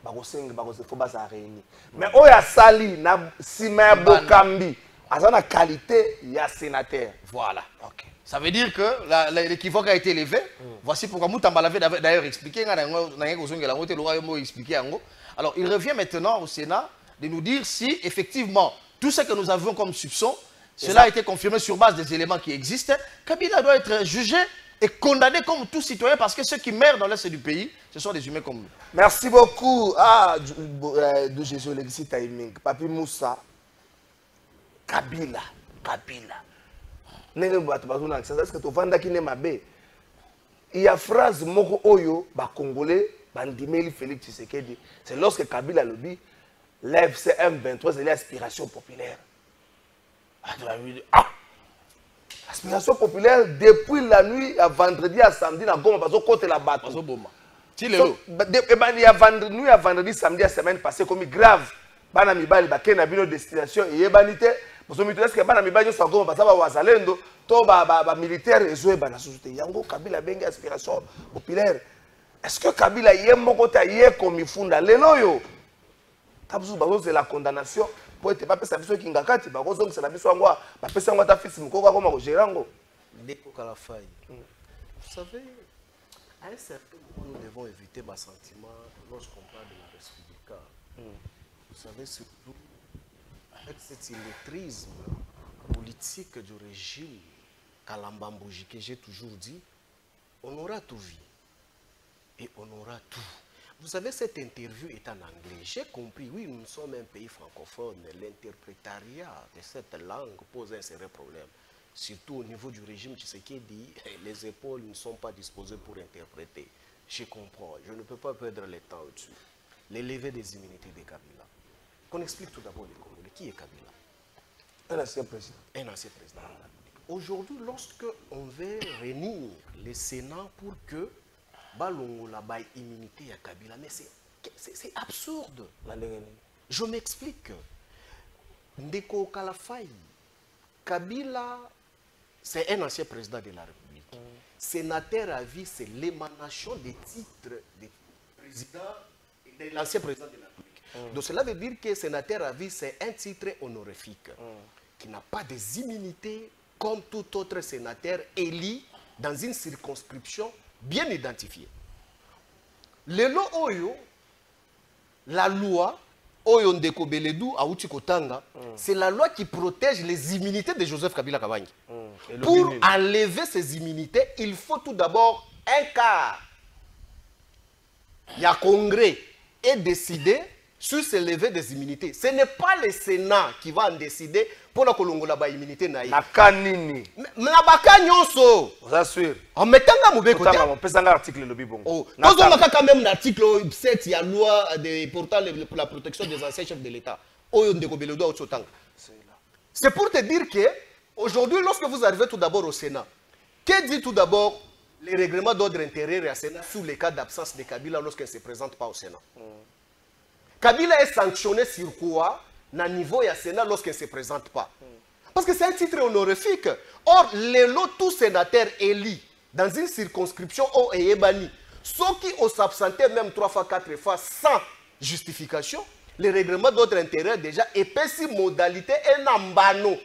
Speaker 2: Bakosenga bakosefo za réuni. Mais oya sali na sima bokambi. Azana qualité ya sénateur.
Speaker 6: Voilà. Ok. Ça veut dire que l'équivoque a été élevé. Voici pourquoi Moutamba l'avait d'ailleurs expliqué. Alors il revient maintenant au Sénat de nous dire si effectivement tout ce que nous avons comme soupçon, cela a été confirmé sur base des éléments qui existent. Kabila doit être jugé et condamné comme tout citoyen parce que ceux qui meurent dans l'est du pays, ce sont des humains comme nous.
Speaker 2: Merci beaucoup. De Jésus Legacy Timing. Papi Moussa. Kabila. Il y a phrase moko oyo ba congolais bandimeli Félix Tshisekedi. C'est lorsque Kabila le dit l'FC M23 c'est l'aspiration populaire. Aspiration populaire depuis la nuit à vendredi à samedi na Goma parce que côté la bateau. Il y a vendredi, nuit à vendredi, samedi à semaine passée comme grave. bana mibali ba kena bino destination yebanité parce que est-ce que bana mibali so ngoma basaba wazalendo to ba militaire ezoeba na société yango Kabila bengi aspiration populaire. Est-ce que Kabila yemoko ta ye komifunda lelo yo tabuzu bazo c'est la condamnation pour être pas pesa biso kingakati bazo c'est la biso ngwa ba pesa ngwa ta fils mukoko koma ko gerango
Speaker 7: Ndeko Kalafai. Vous savez, à un certain moment, nous devons éviter ma sentiment lorsqu'on parle de la République. Vous savez, surtout avec cet illettrisme politique du régime Kalambambouji que j'ai toujours dit, on aura tout vu et on aura tout. Vous savez, cette interview est en anglais. J'ai compris, oui, nous sommes un pays francophone. L'interprétariat de cette langue pose un sérieux problème. Surtout au niveau du régime Tshisekedi, les épaules ne sont pas disposées pour interpréter. Je comprends, je ne peux pas perdre le temps au-dessus. L'élevé des immunités de Kabila. Qu'on explique tout d'abord les Congolais. Qui est Kabila?
Speaker 2: un ancien président.
Speaker 7: Un ancien président de la République. Aujourd'hui, lorsqu'on veut réunir le Sénat pour que Balongola baille immunité à Kabila, mais c'est absurde. Je m'explique. Ndeko Kalafai, Kabila, c'est un ancien président de la République. Sénateur à vie, c'est l'émanation des titres des présidents, de l'ancien président de la République. Donc cela veut dire que sénateur à vie, c'est un titre honorifique qui n'a pas des immunités comme tout autre sénateur élu dans une circonscription bien identifiée. Lelo Oyo, la loi Oyo Ndeko Beledou Aouti Kotanga, c'est la loi qui protège les immunités de Joseph Kabila Kabangi. Pour enlever ces immunités, il faut tout d'abord un quart. Il y a congrès et décider sur ce lever des immunités. Ce n'est pas le Sénat qui va en décider pour la Kolongola ba immunité naïe.
Speaker 2: Nakanini.
Speaker 7: Na bakanyonso.
Speaker 2: Vous assure.
Speaker 7: En mettant mon béco.
Speaker 2: On peut s'en article le bibon.
Speaker 7: Oh, nous avons quand même l'article 7, il y a la loi portant pour la protection des anciens chefs de l'État. C'est pour te dire que aujourd'hui, lorsque vous arrivez tout d'abord au Sénat, que dit tout d'abord les règlements d'ordre intérieur au Sénat sous les cas d'absence de Kabila lorsqu'il ne se présente pas au Sénat? Kabila est sanctionné sur quoi? Na niveau du Sénat lorsqu'il ne se présente pas. Parce que c'est un titre honorifique. Or, les lots tout sénateurs élus dans une circonscription au Eyebani, ceux qui ont s'absenté même 3 fois, 4 fois sans justification, le règlement d'ordre intérieur déjà épaissit modalité et n'ambano.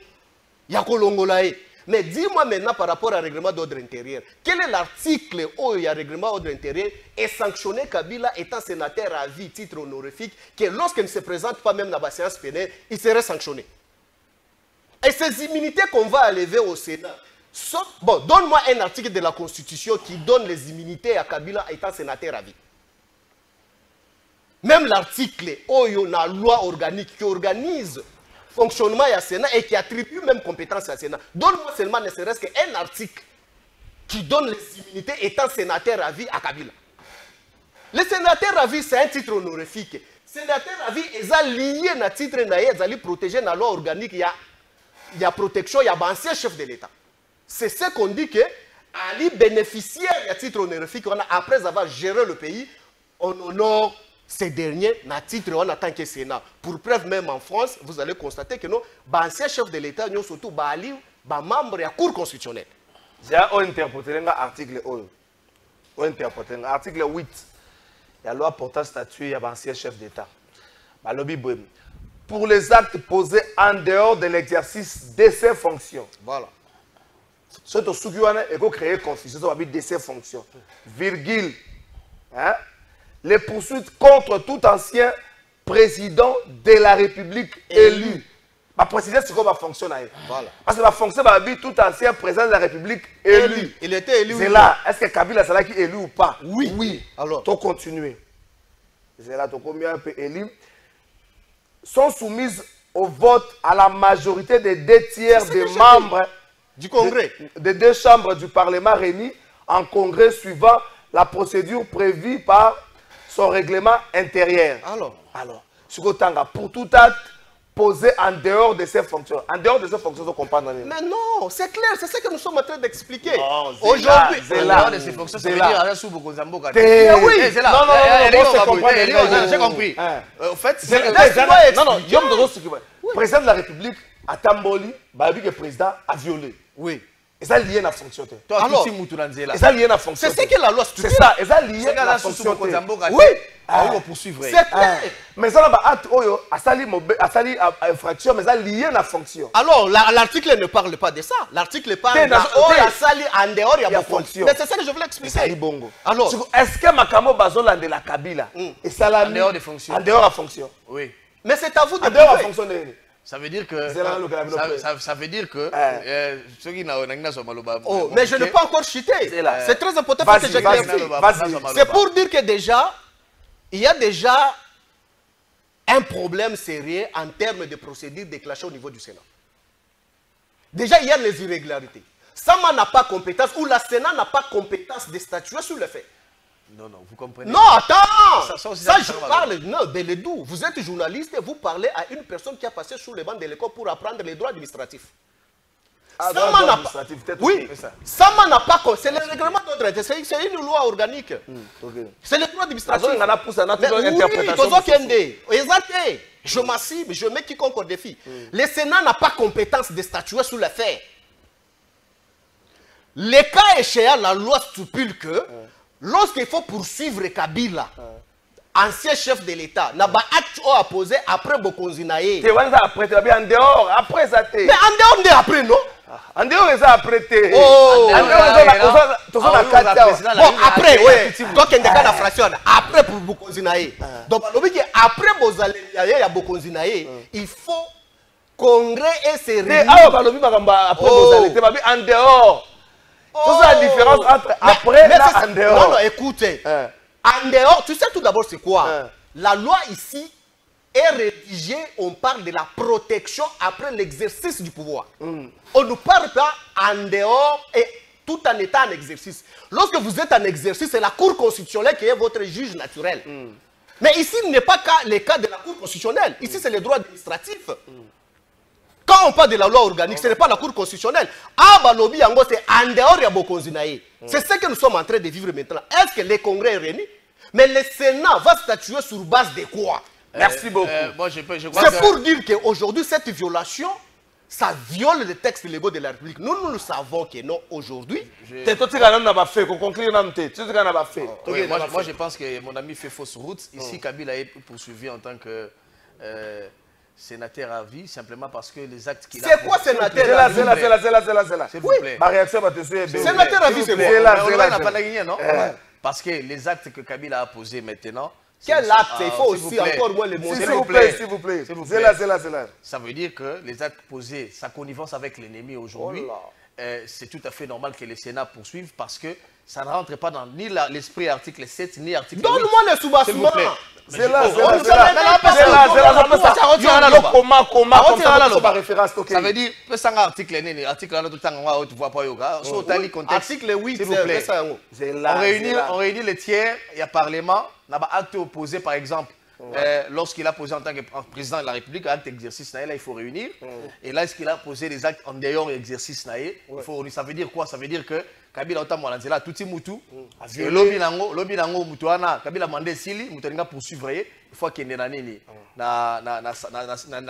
Speaker 7: Yakolongolae. Mais dis-moi maintenant par rapport au règlement d'ordre intérieur, quel est l'article où il y a règlement d'ordre intérieur et sanctionné Kabila étant sénateur à vie, titre honorifique, que lorsqu'il ne se présente pas même dans la séance pénale, il serait sanctionné. Et ces immunités qu'on va enlever au Sénat, bon, donne-moi un article de la Constitution qui donne les immunités à Kabila étant sénateur à vie. Même l'article où il y a une loi organique qui organise fonctionnement à Sénat et qui attribue même compétence à Sénat. Donne-moi seulement ne serait-ce qu'un article qui donne les immunités étant sénateur à vie à Kabila. Le sénateur à vie, c'est un titre honorifique. Sénateur à vie, est lié à un titre, ils protégé dans la loi organique, il y a protection, il y a ancien chef de l'État. C'est ce qu'on dit que Ali bénéficiaire d'un titre honorifique, après avoir géré le pays, on honore ces derniers na titre en tant que Sénat. Pour preuve, même en France, vous allez constater que nos anciens chefs de l'État, nous surtout Bali, membres de la Cour constitutionnelle.
Speaker 2: J'ai interprété l'article 8. Il y a la loi portant statut, il y a ancien chef d'État. Pour les actes posés en dehors de l'exercice de ses fonctions.
Speaker 7: Voilà.
Speaker 2: Ce qui est créé confusion, ça va de ses fonctions. Virgule. Hein? Les poursuites contre tout ancien président de la République élu. Ma préciser c'est comment fonctionne.
Speaker 7: Voilà.
Speaker 2: Parce que ma fonction va dire tout ancien président de la République élu.
Speaker 7: Il était élu.
Speaker 2: C'est là. Est-ce que Kabila c'est là qui est élu ou pas?
Speaker 7: Oui.
Speaker 2: Oui.
Speaker 7: Alors.
Speaker 2: Tu continues. C'est là, tu combien un peu élu. Sont soumises au vote à la majorité des 2 tiers des membres
Speaker 7: du Congrès.
Speaker 2: Des 2 chambres du Parlement réunies en Congrès suivant la procédure prévue par son règlement intérieur.
Speaker 7: Alors,
Speaker 2: pour tout acte posé en dehors de ses fonctions. En dehors de ses fonctions, on comprend.
Speaker 7: Mais non, c'est clair, c'est ce que nous sommes en train d'expliquer.
Speaker 6: Aujourd'hui, en dehors de ses fonctions, ça veut dire avec Soubou Zamboka.
Speaker 2: Mais
Speaker 7: oui,
Speaker 6: c'est là.
Speaker 2: Non,
Speaker 6: J'ai compris. En fait,
Speaker 2: non, le président de la République, à Tamboli, le président a violé.
Speaker 7: Oui.
Speaker 2: Et ça lié à la fonction.
Speaker 6: alors,
Speaker 2: et ça lié à la fonction.
Speaker 7: C'est ce que la loi stipule.
Speaker 2: C'est ça, et ça lié à la fonction.
Speaker 6: Oui. On va poursuivre.
Speaker 7: C'est clair.
Speaker 2: Mais ça, Asali infraction, mais ça lié à la fonction.
Speaker 7: Alors, l'article ne parle pas de ça. L'article parle de Asali en dehors, il y a beaucoup de fonctions. Mais c'est ça que je voulais expliquer. Alors,
Speaker 2: est-ce que Makamo Bazola de la Kabila et Salami
Speaker 6: en dehors des fonctions?
Speaker 2: En dehors de fonction.
Speaker 6: Oui.
Speaker 7: mais c'est à vous de
Speaker 2: En dehors de
Speaker 7: prouver.
Speaker 2: fonction.
Speaker 6: Ça veut dire que ça veut dire que ceux qui n'ont pas
Speaker 7: Oh, mais je n'ai pas encore chuté. C'est très important que je clarifie. C'est pour dire que déjà, il y a déjà un problème sérieux en termes de procédure déclenchée au niveau du Sénat. Déjà, il y a les irrégularités. Sama n'a pas compétence, ou la Sénat n'a pas compétence de statuer sur le fait.
Speaker 6: Non, vous comprenez.
Speaker 7: Non, attends.
Speaker 6: Ça
Speaker 7: Je parle, non, Beledou, vous êtes journaliste et vous parlez à une personne qui a passé sur les bancs de l'école pour apprendre les droits administratifs. Sama n'a pas... Oui, Sama n'a pas... C'est le règlement d'ordre, c'est une loi organique. C'est le droit administratif. Je m'assieds, je mets quiconque au défi. Le Sénat n'a pas compétence de statuer sur les faits. Les cas échéants, la loi stipule que lorsqu'il faut poursuivre Kabila, ancien chef de l'État, n'a pas acte à poser après Bokonzinaye.
Speaker 2: Tu vas après, en dehors, après ça.
Speaker 7: Mais en dehors, on est après, non?
Speaker 2: En dehors, ça après.
Speaker 7: Oh,
Speaker 2: bon,
Speaker 7: après, oui. Donc, il y a la fraction. Après pour Bokonzinaye. Donc, après Bokonzinaye, il faut congrès et se réunir.
Speaker 2: En dehors. C'est la différence entre après et en dehors.
Speaker 7: Non, écoutez. En dehors, tu sais tout d'abord c'est quoi? La loi ici est rédigée, on parle de la protection après l'exercice du pouvoir. On ne parle pas en dehors et tout en étant en exercice. Lorsque vous êtes en exercice, c'est la Cour constitutionnelle qui est votre juge naturel. Mais ici, ce n'est pas le cas de la Cour constitutionnelle. Ici, c'est le droit administratif. Quand on parle de la loi organique, ce n'est pas la Cour constitutionnelle. Abalobi Yango, c'est en dehors de Bokonzinaye. C'est ce que nous sommes en train de vivre maintenant. Est-ce que le Congrès est réuni? Mais le Sénat va statuer sur base de quoi?
Speaker 2: Merci beaucoup.
Speaker 7: C'est pour dire qu'aujourd'hui, cette violation, ça viole les textes légaux de la République. Nous savons que non, aujourd'hui.
Speaker 2: Moi,
Speaker 6: je pense que mon ami fait fausse route. Ici, Kabila est poursuivi en tant que sénateur à vie, simplement parce que les actes qu'il a...
Speaker 7: C'est quoi sénateur à vie?
Speaker 2: C'est là.
Speaker 6: S'il vous plaît.
Speaker 2: Ma réaction va te suivre.
Speaker 7: Sénateur à vie, c'est
Speaker 2: quoi?
Speaker 6: On n'a pas la guignée, non? Parce que les actes que Kabila a posés maintenant...
Speaker 7: Quel acte? Il faut aussi encore moins les mots.
Speaker 2: S'il vous plaît. C'est là.
Speaker 6: Ça veut dire que les actes posés, sa connivence avec l'ennemi aujourd'hui, c'est tout à fait normal que le Sénat poursuive parce que ça ne rentre pas dans ni l'esprit article 7 ni article 8.
Speaker 7: Donne-moi les soubassements.
Speaker 2: C'est là.
Speaker 6: Ça veut dire, article 8,
Speaker 7: article 8,
Speaker 6: on réunit les tiers, il y a parlement, on a acte opposé par exemple. Lorsqu'il a posé en tant que président de la République, acte d'exercice, là, il faut réunir. Et là, est-ce qu'il a posé des actes en dehors de l'exercice, ça veut dire quoi? Ça veut dire que Kabila Otam Walanzela, Touti Moutou, Lobi Nango Moutouana, Kabila Mandé Sili, Moutoninga poursuivre, il faut qu'il y ait une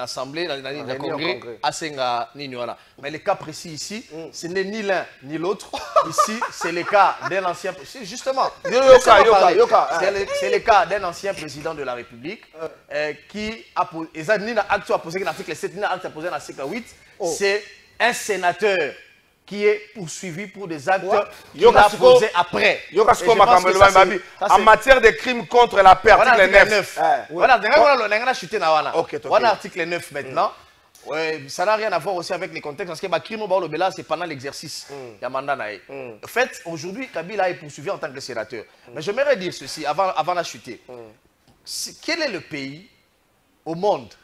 Speaker 6: assemblée, un congrès, Asenga Niniwana. Mais le cas précis ici, ce n'est ni l'un ni l'autre. Ici, c'est le cas d'un ancien. Justement, c'est le cas d'un ancien président de la République qui a posé. Ni l'acte a posé l'article 7, ni l'acte a posé l'article 8. C'est un sénateur qui est poursuivi pour des actes qu'il a posés après.
Speaker 2: En matière de crimes contre la paix, article 9.
Speaker 6: Voilà, l'article 9 maintenant. Ça n'a rien à voir aussi avec les contextes parce que le crime c'est pendant l'exercice. En fait, aujourd'hui, Kabila est poursuivi en tant que sénateur. Mais j'aimerais dire ceci avant la chuter. Quel est le pays au monde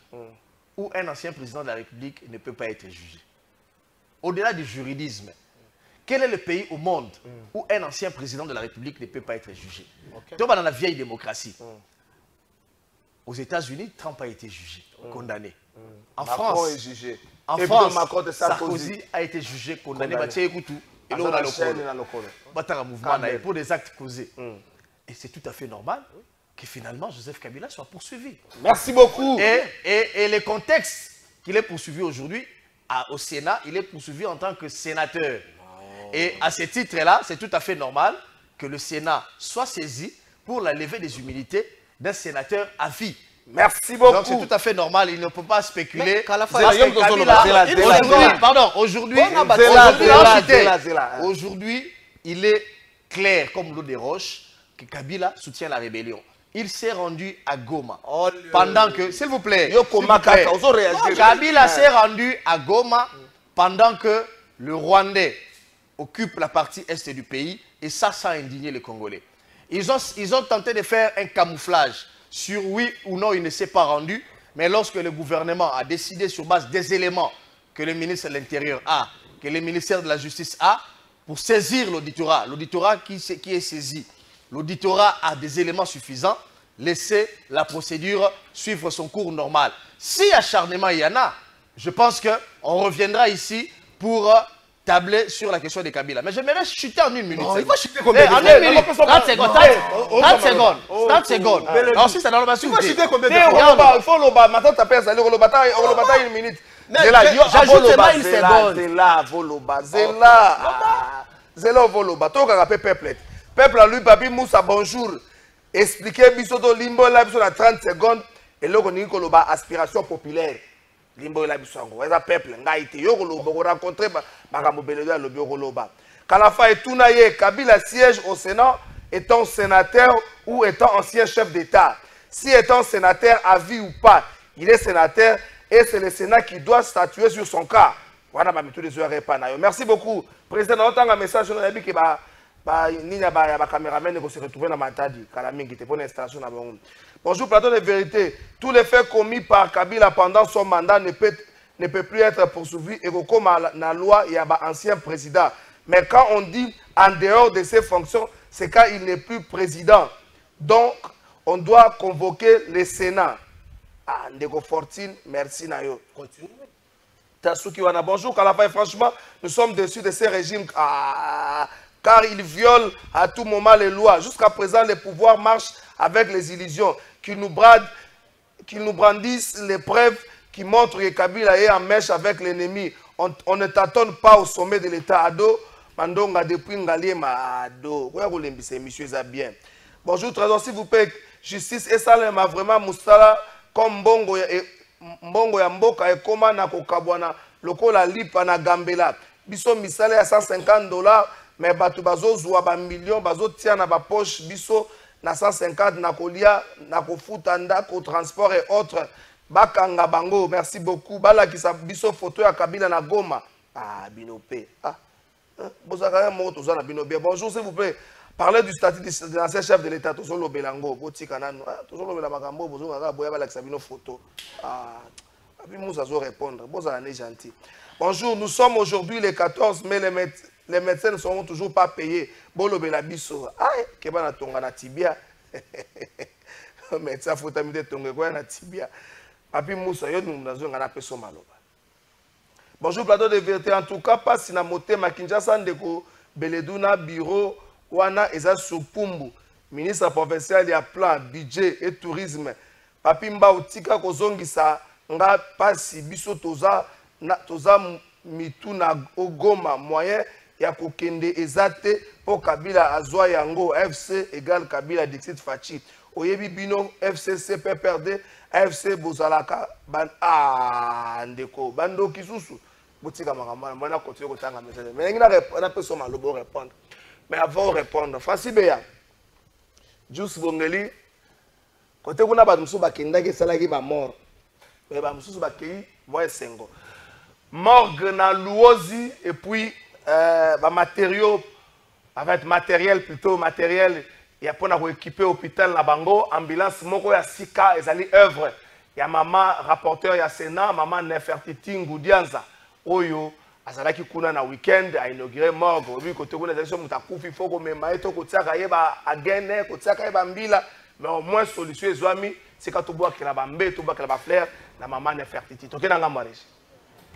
Speaker 6: où un ancien président de la République ne peut pas être jugé? Au-delà du juridisme, quel est le pays au monde où un ancien président de la République ne peut pas être jugé? Donc, dans la vieille démocratie. aux États-Unis, Trump a été jugé, condamné. En
Speaker 2: Macron
Speaker 6: France,
Speaker 2: est jugé.
Speaker 6: en
Speaker 2: Et
Speaker 6: France,
Speaker 2: puis Macron de
Speaker 6: Sarkozy a été jugé, condamné. Et
Speaker 2: Dans la chaîne, dans le colo.
Speaker 6: mouvement pour des actes causés. Et c'est tout à fait normal que finalement Joseph Kabila soit poursuivi.
Speaker 2: Merci beaucoup.
Speaker 6: Et le contexte qu'il est poursuivi aujourd'hui au Sénat, il est poursuivi en tant que sénateur. Et à ce titre-là, c'est tout à fait normal que le Sénat soit saisi pour la levée des humilités d'un sénateur à vie.
Speaker 2: Merci beaucoup.
Speaker 6: Donc c'est tout à fait normal, il ne peut pas spéculer. Aujourd'hui, il est clair comme l'eau des roches que Kabila soutient la rébellion. Il s'est rendu à Goma pendant que, s'il vous plaît, Kabila s'est rendu à Goma pendant que le Rwandais occupe la partie est du pays, et ça a indigné les Congolais. Ils ont tenté de faire un camouflage sur oui ou non il ne s'est pas rendu, mais lorsque le gouvernement a décidé sur base des éléments que le ministre de l'Intérieur a, que le ministère de la Justice a, pour saisir l'auditorat qui est saisi, l'auditorat a des éléments suffisants, laisser la procédure suivre son cours normal. Si acharnement il y en a, je pense qu'on reviendra ici pour tabler sur la question de Kabila. Mais j'aimerais chuter en une minute.
Speaker 2: Il va chuter combien de
Speaker 6: en une minute. 30 secondes. 30 secondes. Alors si ça dans le bas, s'il vous plaît.
Speaker 2: Il faut le bas. Maintenant, tu appelles ça. On le bataille une minute.
Speaker 6: J'ajoute seulement une seconde.
Speaker 2: Zela, Voloba. Zela, Voloba. Toi, on appelle peuple. Peuple, lui, papi, Moussa, bonjour. Expliquez, bisoto, limbo, là, bisoto, 30 secondes. Et là, on dit que le bas, aspiration populaire. Limbo, là, bisoto, on est peuple. Ngaïti, yo, on rencontre, Bagamobeledo, le bureau, Loba. Kalafa et Tounaye, Kabila siège au Sénat, étant sénateur ou étant ancien chef d'État. Si étant sénateur à vie ou pas, il est sénateur et c'est le Sénat qui doit statuer sur son cas. Voilà, merci beaucoup. Président, on a un message, on a dit que caméraman se retrouver dans Matadi, pour l'installation. Bonjour, plateau de vérité. Tous les faits commis par Kabila pendant son mandat ne peut plus être poursuivi et comme la loi, il y a un ancien président. Mais quand on dit en dehors de ses fonctions, c'est quand il n'est plus président. Donc, on doit convoquer le Sénat. Ah, Ndeko Fortine, merci Nayo. Continue. Tasuki Wana, bonjour Kalafa, franchement, nous sommes déçus de ces régimes car ils violent à tout moment les lois. Jusqu'à présent, les pouvoirs marchent avec les illusions, qu'ils nous brandissent les preuves qui montrent que Kabila est en mèche avec l'ennemi. On ne tâtonne pas au sommet de l'État. Ado, Mandonga depuis Ngaliema, Ado. Monsieur bien. Bonjour, Trésor, s'il vous plaît. Justice et Salem a vraiment Moussala comme Mbongo ya Mboka et Koma na Kokabwana, Lokola Lipa na Gambela. Biso misale à $150, mais Batu Bazo Zoua ba million, Bazo tia na ba poche, Biso na 150 na Kolia, na Kofutanda, ko transport et autres. Bakanga Bango, merci beaucoup. Bala qui sa Biso photo ya Kabila na Goma. Ah, Binope. Ah, bonjour, s'il vous plaît. Parlez du statut de l'ancien chef de l'État. Toujours le Belango. Toujours le Magambo. Photo. Ah, répondre. Gentil. Bonjour, nous sommes aujourd'hui le 14 mai. Les médecins ne seront toujours pas payés. Bolo Belabiso. Ah, Kebana Tonga na Tibia. Médecin faut t'amener Tonga quoi na Tibia. Papi Moussa, yo nous avons un appel sur Maloba. Bonjour, plateau de vérité. En tout cas, pas si na moté Makinjasa Ndeko Beleduna bureau. Wana eza Supumbu, ministre provincial ya plan, budget et tourisme. Papi Mba utika kozongisa nga pasi biso toza mitu na Goma moyen ya kokende ezate po Kabila azwa yango FC égale Kabila Dixit Fachi. Oyebi bino FCC PPRD AFC Bozalaka ban ndeko bando kisusu botika makamana mwana continue kotanga message. Mais ngina na personne malobo répondre. Mais avant de répondre, Francis Beya, Jus Bongeli, quand on a battu Moussou Bakenda qui est salarié ba mort, mais ba Moussou Bakei voit sengo. Morgue na Louosi et puis ba matériaux avec matériel plutôt matériel il y a pour équiper hôpital na bango ambulance moko ya sika ezali œuvre ya maman rapporteur ya Sénat maman Nefertiti Ngudianza oyo azalaki kuna na weekend a inauguré morgue obi côté kuna élection mutakufi faut que mema eto kotiaka yeba agene kotiaka yeba mbila mais au moins solution ezwami c'est quand tu bois que la bambé, tu bois que la fleur, la maman est fertile. Donc, il y a un mariage.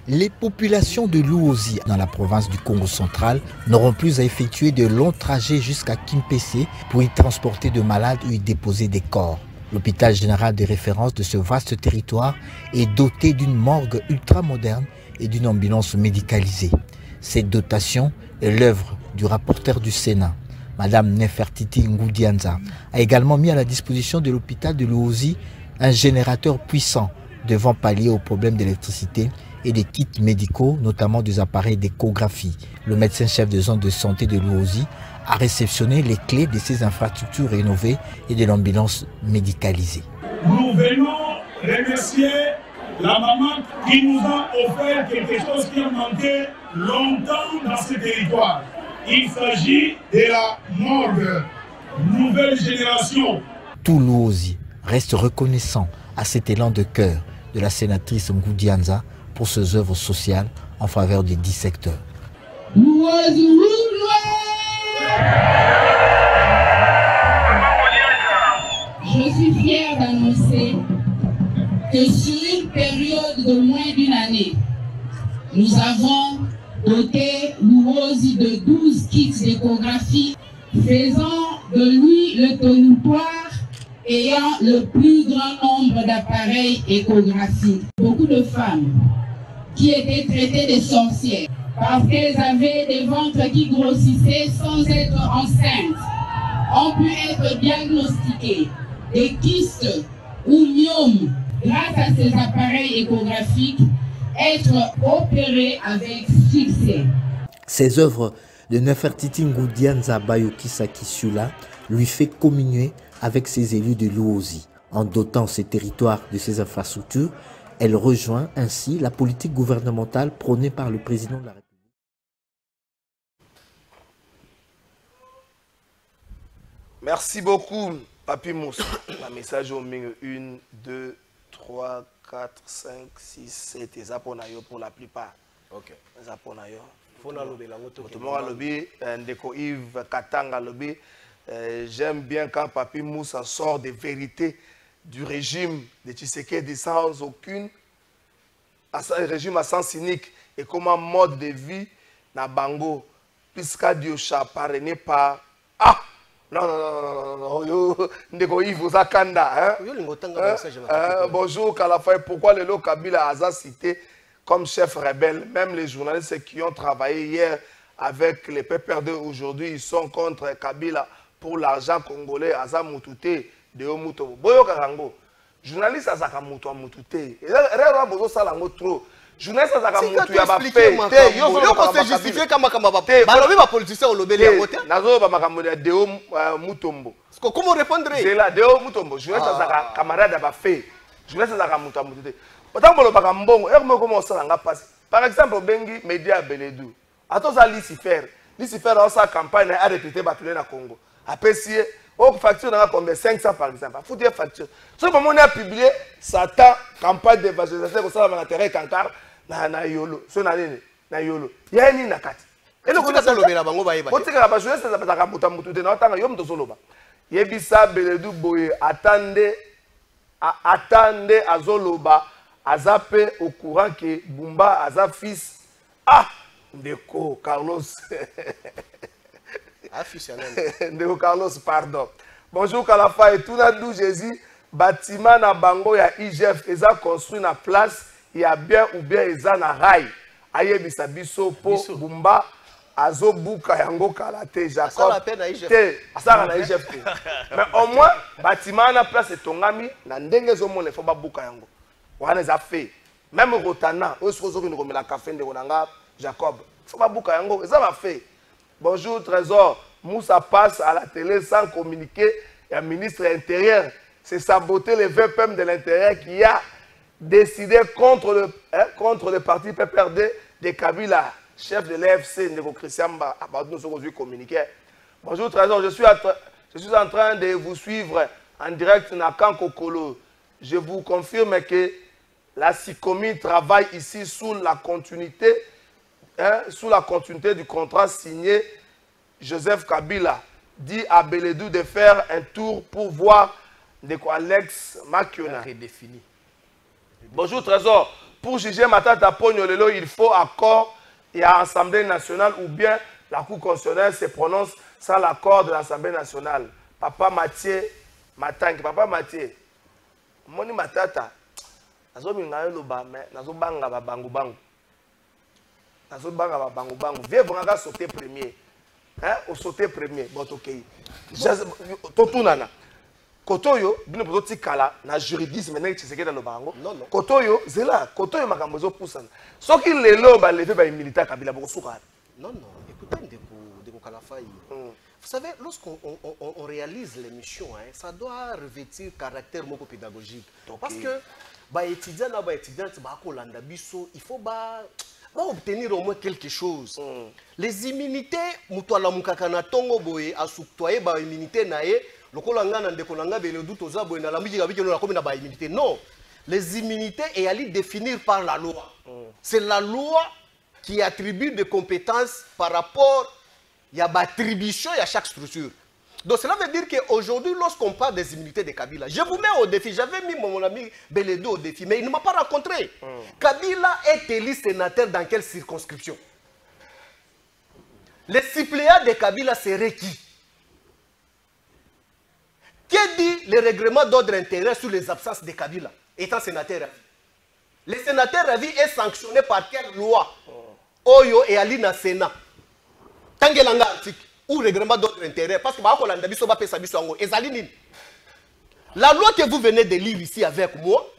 Speaker 8: Les populations de Luozi, dans la province du Congo central, n'auront plus à effectuer de longs trajets jusqu'à Kimpese pour y transporter de malades ou y déposer des corps. L'hôpital général de référence de ce vaste territoire est doté d'une morgue ultramoderne et d'une ambulance médicalisée. Cette dotation est l'œuvre du rapporteur du Sénat, Madame Nefertiti Ngoudianza, a également mis à la disposition de l'hôpital de Luozi un générateur puissant devant pallier aux problèmes d'électricité et des kits médicaux, notamment des appareils d'échographie. Le médecin-chef de zone de santé de Luozi a réceptionné les clés de ces infrastructures rénovées et de l'ambulance médicalisée.
Speaker 9: Nous venons remercier la maman qui nous a offert quelque chose qui a manqué longtemps dans ce territoire. Il s'agit de la morgue, nouvelle génération.
Speaker 8: Tout Luozi reste reconnaissant à cet élan de cœur de la sénatrice Ngoudianza pour ses œuvres sociales en faveur des 10 secteurs.
Speaker 10: Je suis fière d'annoncer que sur une période de moins d'une année, nous avons doté Luozi de 12 kits d'échographie, faisant de lui le territoire ayant le plus grand nombre d'appareils échographiques. Beaucoup de femmes qui étaient traitées de sorcières parce qu'elles avaient des ventres qui grossissaient sans être enceintes ont pu être diagnostiquées des kystes ou myomes grâce à ces appareils échographiques, être opérées avec succès.
Speaker 8: Ces œuvres de Nefertiti Ngoudianza Bayokisa Kisula lui fait communier avec ses élus de Luozi. En dotant ces territoires de ces infrastructures, elle rejoint ainsi la politique gouvernementale prônée par le président de la République.
Speaker 2: Merci beaucoup, Papi Moussa. Un message au milieu 1, 2, 3, 4, 5, 6, 7. Et ça pour la plupart.
Speaker 7: Ok.
Speaker 2: Ça pour Nayo.
Speaker 7: Faut na lobby la moto.
Speaker 2: Tout le monde a lobby. Ndeko Yves Katanga lobby. J'aime bien quand Papi Moussa sort des vérités du régime de Tshisekedi sans aucune régime à sens cynique et comme un mode de vie na bango puisqu'à Diocha parrainé par non ndeko Yves Zakanda bonjour Kalafaye, pourquoi le Kabila a cité comme chef rebelle? Même les journalistes qui ont travaillé hier avec les PPRD aujourd'hui, ils sont contre Kabila pour l'argent congolais. Aza Moutouté de Omuto. Boyo Karango. Journaliste Azaka Moutou a Moutouté. Rera Bozo Salango trop. Journaliste Azaka Moutou ya ba fait.
Speaker 7: Yo ko se justifier kama ba. Balobi ba politicien au lobby ya côté.
Speaker 2: Nazo ba makambo de Deo Mutombo.
Speaker 7: Comment répondre?
Speaker 2: C'est là Deo Mutombo. Journaliste Azaka camarade ba fait. Journaliste Azaka Moutou a Moutouté. Autant bolo ba mbongo, comment ça nga passe. Par exemple Bengi Média Beledou. Atos à Lucifer. Lucifer a sa campagne a répété batulé na Congo. Après si on facture dans combien 500 par exemple. Faut dire facture. Ce que on a publié Satan campagne d'évangélisation ça va l'intérêt kankar na yolo. So na yolo. Ya ni nakati. Et le côté ça lobela bango ba yeba. Faut dire la bajouer ça va ta muta mutu de na tanga yom to soloba. Yebisa Beledou boye attendez azoloba azape au courant que Bumba aza fils Ndeko Carlos. Ndeko Carlos, pardon. Bonjour Kalafa et tout na dou Jésus. Bâtiment na bango ya IGF eza construit na place ya bien ou bien eza na rail. Ayebisa biso po Bumba azo buka yango kala te Jacob. Te asala na IGF te. Mais au moins bâtiment na place etongami na ndenge zo mona fo ba buka yango. Wana eza fait. Même Rotana, eux sont qui nous remet la café de Ronanga Jacob. Faut pas bouca yango, ça va fait. Bonjour Trésor, Moussa passe à la télé sans communiquer. Et le ministre intérieur, c'est saboter les VPM de l'intérieur qui a décidé contre le parti PPRD de Kabila, chef de l'AFC, Ndeko Christian Abadou, nous aujourd'hui communiqué. Bonjour Trésor, je suis en train de vous suivre en direct na Kankokolo. Je vous confirme que la SICOMI travaille ici sous la continuité du contrat signé Joseph Kabila. Dit à Beledou de faire un tour pour voir Ndeko Alex Makiona.
Speaker 7: Redéfini.
Speaker 2: Bonjour Trésor. Pour juger Matata Pognolelo, il faut accord et à l'Assemblée nationale ou bien la Cour constitutionnelle se prononce sans l'accord de l'Assemblée nationale. Papa Mathieu Matangi. Papa Mathieu. Moni Matata. Nazo minga loba mais nazo banga ba bangu bangu. Nazo banga ba bangu bangu. Viens vraiment sauter premier. Hein, au sauter premier. Bon OK. Totunana. Kotoyo, bino poto kala na juridisme na Tshisekedi dans le bango.
Speaker 7: Non non.
Speaker 2: Kotoyo, zela, kotoyo makambo zo pusana. Soki lelo ba lever ba militaire Kabila boko suka.
Speaker 7: Non non, écoutez Ndeko Kalafai. Vous savez, lorsqu'on réalise l'émission, hein, ça doit revêtir caractère moko pédagogique. Okay. Parce que ba étudiant na ba étudiante ba ko landa biso, il faut ba obtenir au moins quelque chose. Les immunités, mutuala mukakana tongo boye asuktoye ba immunité nae. Non, les immunités est à définir par la loi. C'est la loi qui attribue des compétences par rapport à l'attribution à chaque structure. Donc cela veut dire qu'aujourd'hui, lorsqu'on parle des immunités de Kabila, je vous mets au défi, j'avais mis mon ami Beledo au défi, mais il ne m'a pas rencontré. Kabila est élu sénateur dans quelle circonscription? Les suppléants de Kabila seraient qui? Que dit le règlement d'ordre intérieur sur les absences de Kabila, étant sénateur à vie? Le sénateur à vie est sanctionné par quelle loi? Oyo et Alina Sénat. Tangelanga article ou règlement d'ordre intérieur. Parce que la loi que vous venez de lire ici avec moi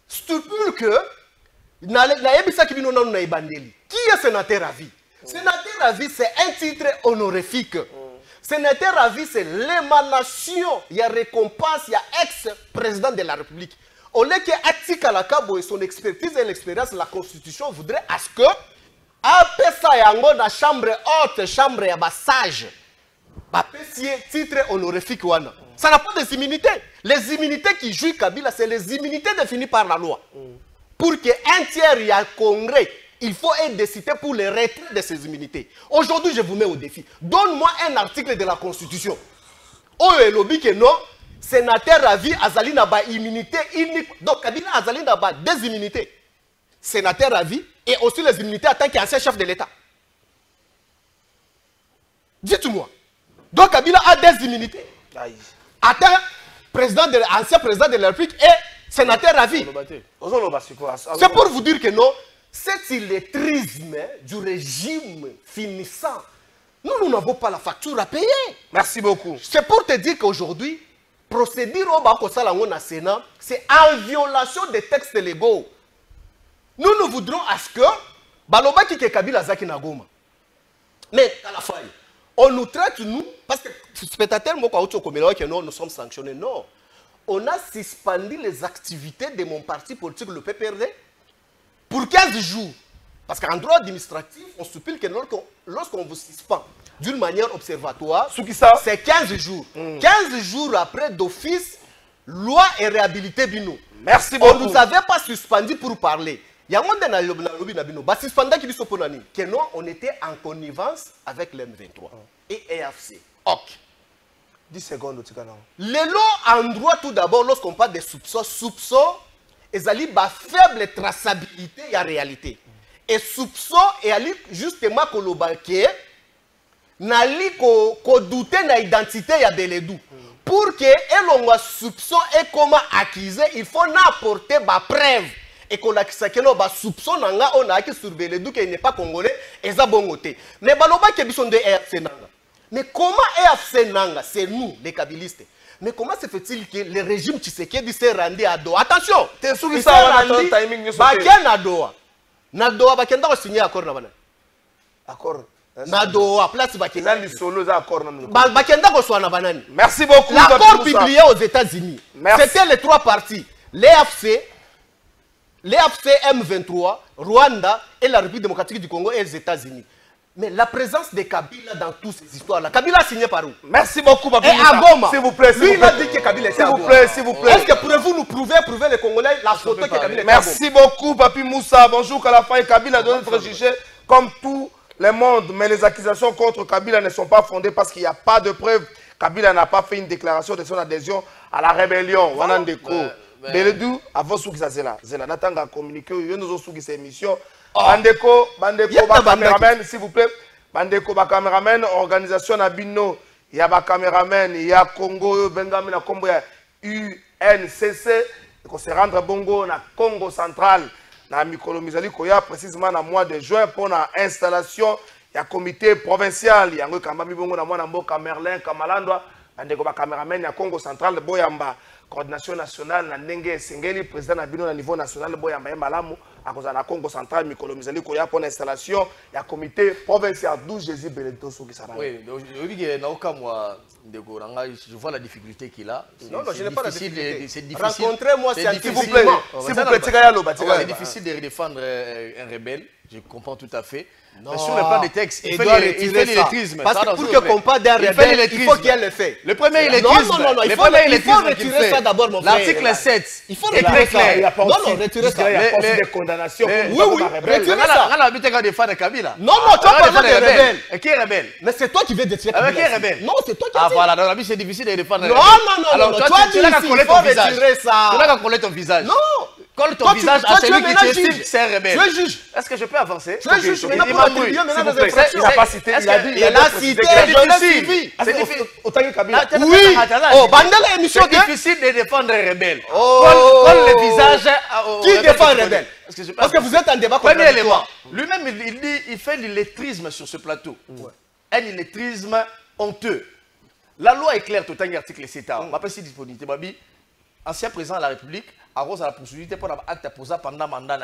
Speaker 7: stipule que qui est sénateur à vie? Sénateur à vie, c'est un titre honorifique. Sénateur à vie, c'est l'émanation, il y a récompense, il y a ex-président de la République. Au lieu que Atika Lakabo et son expertise et l'expérience de la Constitution voudraient à ce que, après ça, il y a la chambre haute, chambre ya sage, titre honorifique. Ça n'a pas des immunités. Les immunités qui jouent Kabila, c'est les immunités définies par la loi. Pour qu'un tiers y a un congrès, il faut être décidé pour le retrait de ces immunités. Aujourd'hui, je vous mets au défi. Donne-moi un article de la Constitution. Oh, et lobby que non, sénateur à vie, Azali n'a pas immunité unique. Donc, Kabila Azali n'a pas des immunités. Sénateur à vie et aussi les immunités en tant qu'ancien chef de l'État. Dites-moi. Donc, Kabila a des immunités. Attends, ancien président de la République et sénateur à vie. C'est pour vous dire que non. C'est l'illettrisme du régime finissant. Nous n'avons pas la facture à payer.
Speaker 2: Merci beaucoup.
Speaker 7: C'est pour te dire qu'aujourd'hui, procédure au Sénat, c'est en violation des textes légaux. Nous voudrons à ce que Baloba qui Kabila Zaki Nagoma. Mais à la fin, on nous traite, nous, parce que spectateur, nous sommes sanctionnés. Non. On a suspendu les activités de mon parti politique, le PPRD, pour 15 jours. Parce qu'en droit administratif, on stipule que lorsqu'on vous suspend d'une manière observatoire, c'est 15 jours. 15 jours après d'office, loi et réhabilité Bino.
Speaker 2: Merci beaucoup.
Speaker 7: On ne nous avait pas suspendu pour parler. Il y a un monde dans le lobby Nabino. On était en connivence avec l'M23 et EFC. Ok.
Speaker 2: 10 secondes.
Speaker 7: Le lot en droit, tout d'abord, lorsqu'on parle de soupçons, ils ont une faible traçabilité et réalité. Et soupçon, et justement, que le banquier n'a pas douté de l'identité de Beledou. Pour que l'on soupçon et comment accuser, il faut apporter des preuves. Et qu'on a soupçon, on a sur Beledou qui n'est pas congolais, et ça bon côté. Mais baloba qui sont de EFC Nanga. Mais comment EFC Nanga, c'est nous, les kabylistes. Mais comment se fait-il que le régime Tshisekedi s'est rendu à Doha? Attention, il s'est rendu à Doha. Na Doha, il a signé un accord.
Speaker 2: Accord.
Speaker 7: Na Doha, place Bakenda.
Speaker 2: Merci beaucoup.
Speaker 7: L'accord publié aux États-Unis. C'était les trois parties. L'EFC, M23, Rwanda et la République démocratique du Congo et les États-Unis. Mais la présence de Kabila dans toutes ces histoires-là, Kabila a signé par où?
Speaker 2: Merci beaucoup, Papi.
Speaker 7: Et à Goma,
Speaker 2: s'il vous plaît,
Speaker 7: lui, il a dit que Kabila était à Goma.
Speaker 2: S'il vous plaît.
Speaker 7: Est-ce que pouvez-vous nous prouver les Congolais la photo que Kabila était à Goma?
Speaker 2: Merci beaucoup, Papi Moussa. Bonjour, Kalafa et Kabila doivent être jugés comme tout le monde. Mais les accusations contre Kabila ne sont pas fondées parce qu'il n'y a pas de preuves Kabila n'a pas fait une déclaration de son adhésion à la rébellion. Wanandeko. Beledou, avant ce qui ça c'est là. C'est là. N'attendons communiquer. Nous avons cette émission. Bandeko, caméraman, s'il vous plaît. Bandeko, caméraman, organisation Nabino. Il y a caméraman, il y a Congo, Benjamin, Combo, UNCC. Il se rendre Bongo, na Congo central. Na Mikolo Mizali Koya, précisément dans le mois de juin, pour l'installation. Il y a un comité provincial. Il y a un Kambami Bongo, na Mboka Merlin, Kamalandwa. Bandeko, caméraman, il y a Congo central, Boyamba. Coordination nationale, na Nenge Sengeli, président Nabino na niveau national, Boyamba Malamu. À cause de la Congo central, Mikolo Mizali Koya pour l'installation, il y a un comité provincial d'où Jésus Beneto qui s'arrête. Oui, je vois la difficulté qu'il a.
Speaker 7: Non, je n'ai pas la difficulté.
Speaker 2: C'est difficile.
Speaker 7: Rencontrez-moi, s'il vous plaît.
Speaker 2: C'est difficile de défendre un rebelle, je comprends tout à fait. Non. Mais sur le plan des textes, il fait l'illettrisme.
Speaker 7: Parce que pour qu'on parle d'un rebelle, il faut qu'il y ait le fait.
Speaker 2: Le premier illettrisme.
Speaker 7: Non, il faut retirer ça d'abord, mon frère.
Speaker 2: L'article 7
Speaker 7: il faut retirer ça. Non, retirez ça.
Speaker 2: Il y a pas aussi des condamnations.
Speaker 7: Oui, retirez ça.
Speaker 2: On a vu de défendre Kabila.
Speaker 7: Non, tu as parlé de rebelle.
Speaker 2: Et qui est rebelle?
Speaker 7: Mais c'est toi qui veux détruire Kabila.
Speaker 2: Qui est rebelle?
Speaker 7: Non, c'est toi qui as dit.
Speaker 2: Ah voilà, dans la vie c'est difficile de défendre.
Speaker 7: Non, toi tu l'as collé ton visage.
Speaker 2: Tu l'as collé ton visage.
Speaker 7: Non.
Speaker 2: Colle ton visage à celui qui t'estime que c'est un rebelle.
Speaker 7: Tu es juge.
Speaker 2: Est-ce que je peux avancer?
Speaker 7: Tu es juge. Il
Speaker 2: n'a pas cité. Il a dit.
Speaker 7: Il a cité.
Speaker 2: C'est difficile. C'est difficile.
Speaker 7: Autant que Kabila. Oui. Oh, Bandela émission.
Speaker 2: C'est difficile de défendre un rebelle.
Speaker 7: Colle
Speaker 2: le visage.
Speaker 7: Qui défend un rebelle? Parce que vous êtes en débat
Speaker 2: contre l'élément. Lui-même, il dit, il fait l'illettrisme sur ce plateau. Un illettrisme honteux. La loi est claire, tout un article 7. On va pas si disponibilité. Babi, ancien président de la République, Arrose à la poursuivre pour l'acte posé pendant le mandat.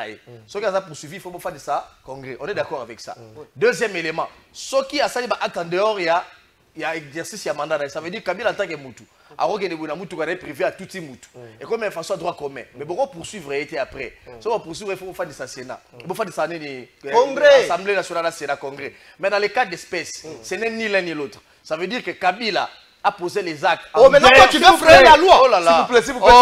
Speaker 2: Ce qui a poursuivi, il faut faire de ça, congrès. On est d'accord avec ça. Deuxième élément, ce qui a sali acte en dehors, il y a exercice, il y a mandat. Ça veut dire que Kabila en tant que Moutou, Arrose est Moutou privé à tout Moutou. Et comme il faut droit commun. Mais beaucoup poursuivre été après. Si on poursuivre, il faut faire de ça Sénat. Il faut faire de ça
Speaker 7: Congrès.
Speaker 2: Assemblée nationale, Sénat, Congrès. Mais dans les cas d'espèce, ce n'est ni l'un ni l'autre. Ça veut dire que Kabila a posé les actes.
Speaker 7: Oh, maintenant toi tu veux freiner la loi.
Speaker 2: Oh là là.
Speaker 7: S'il vous plaît.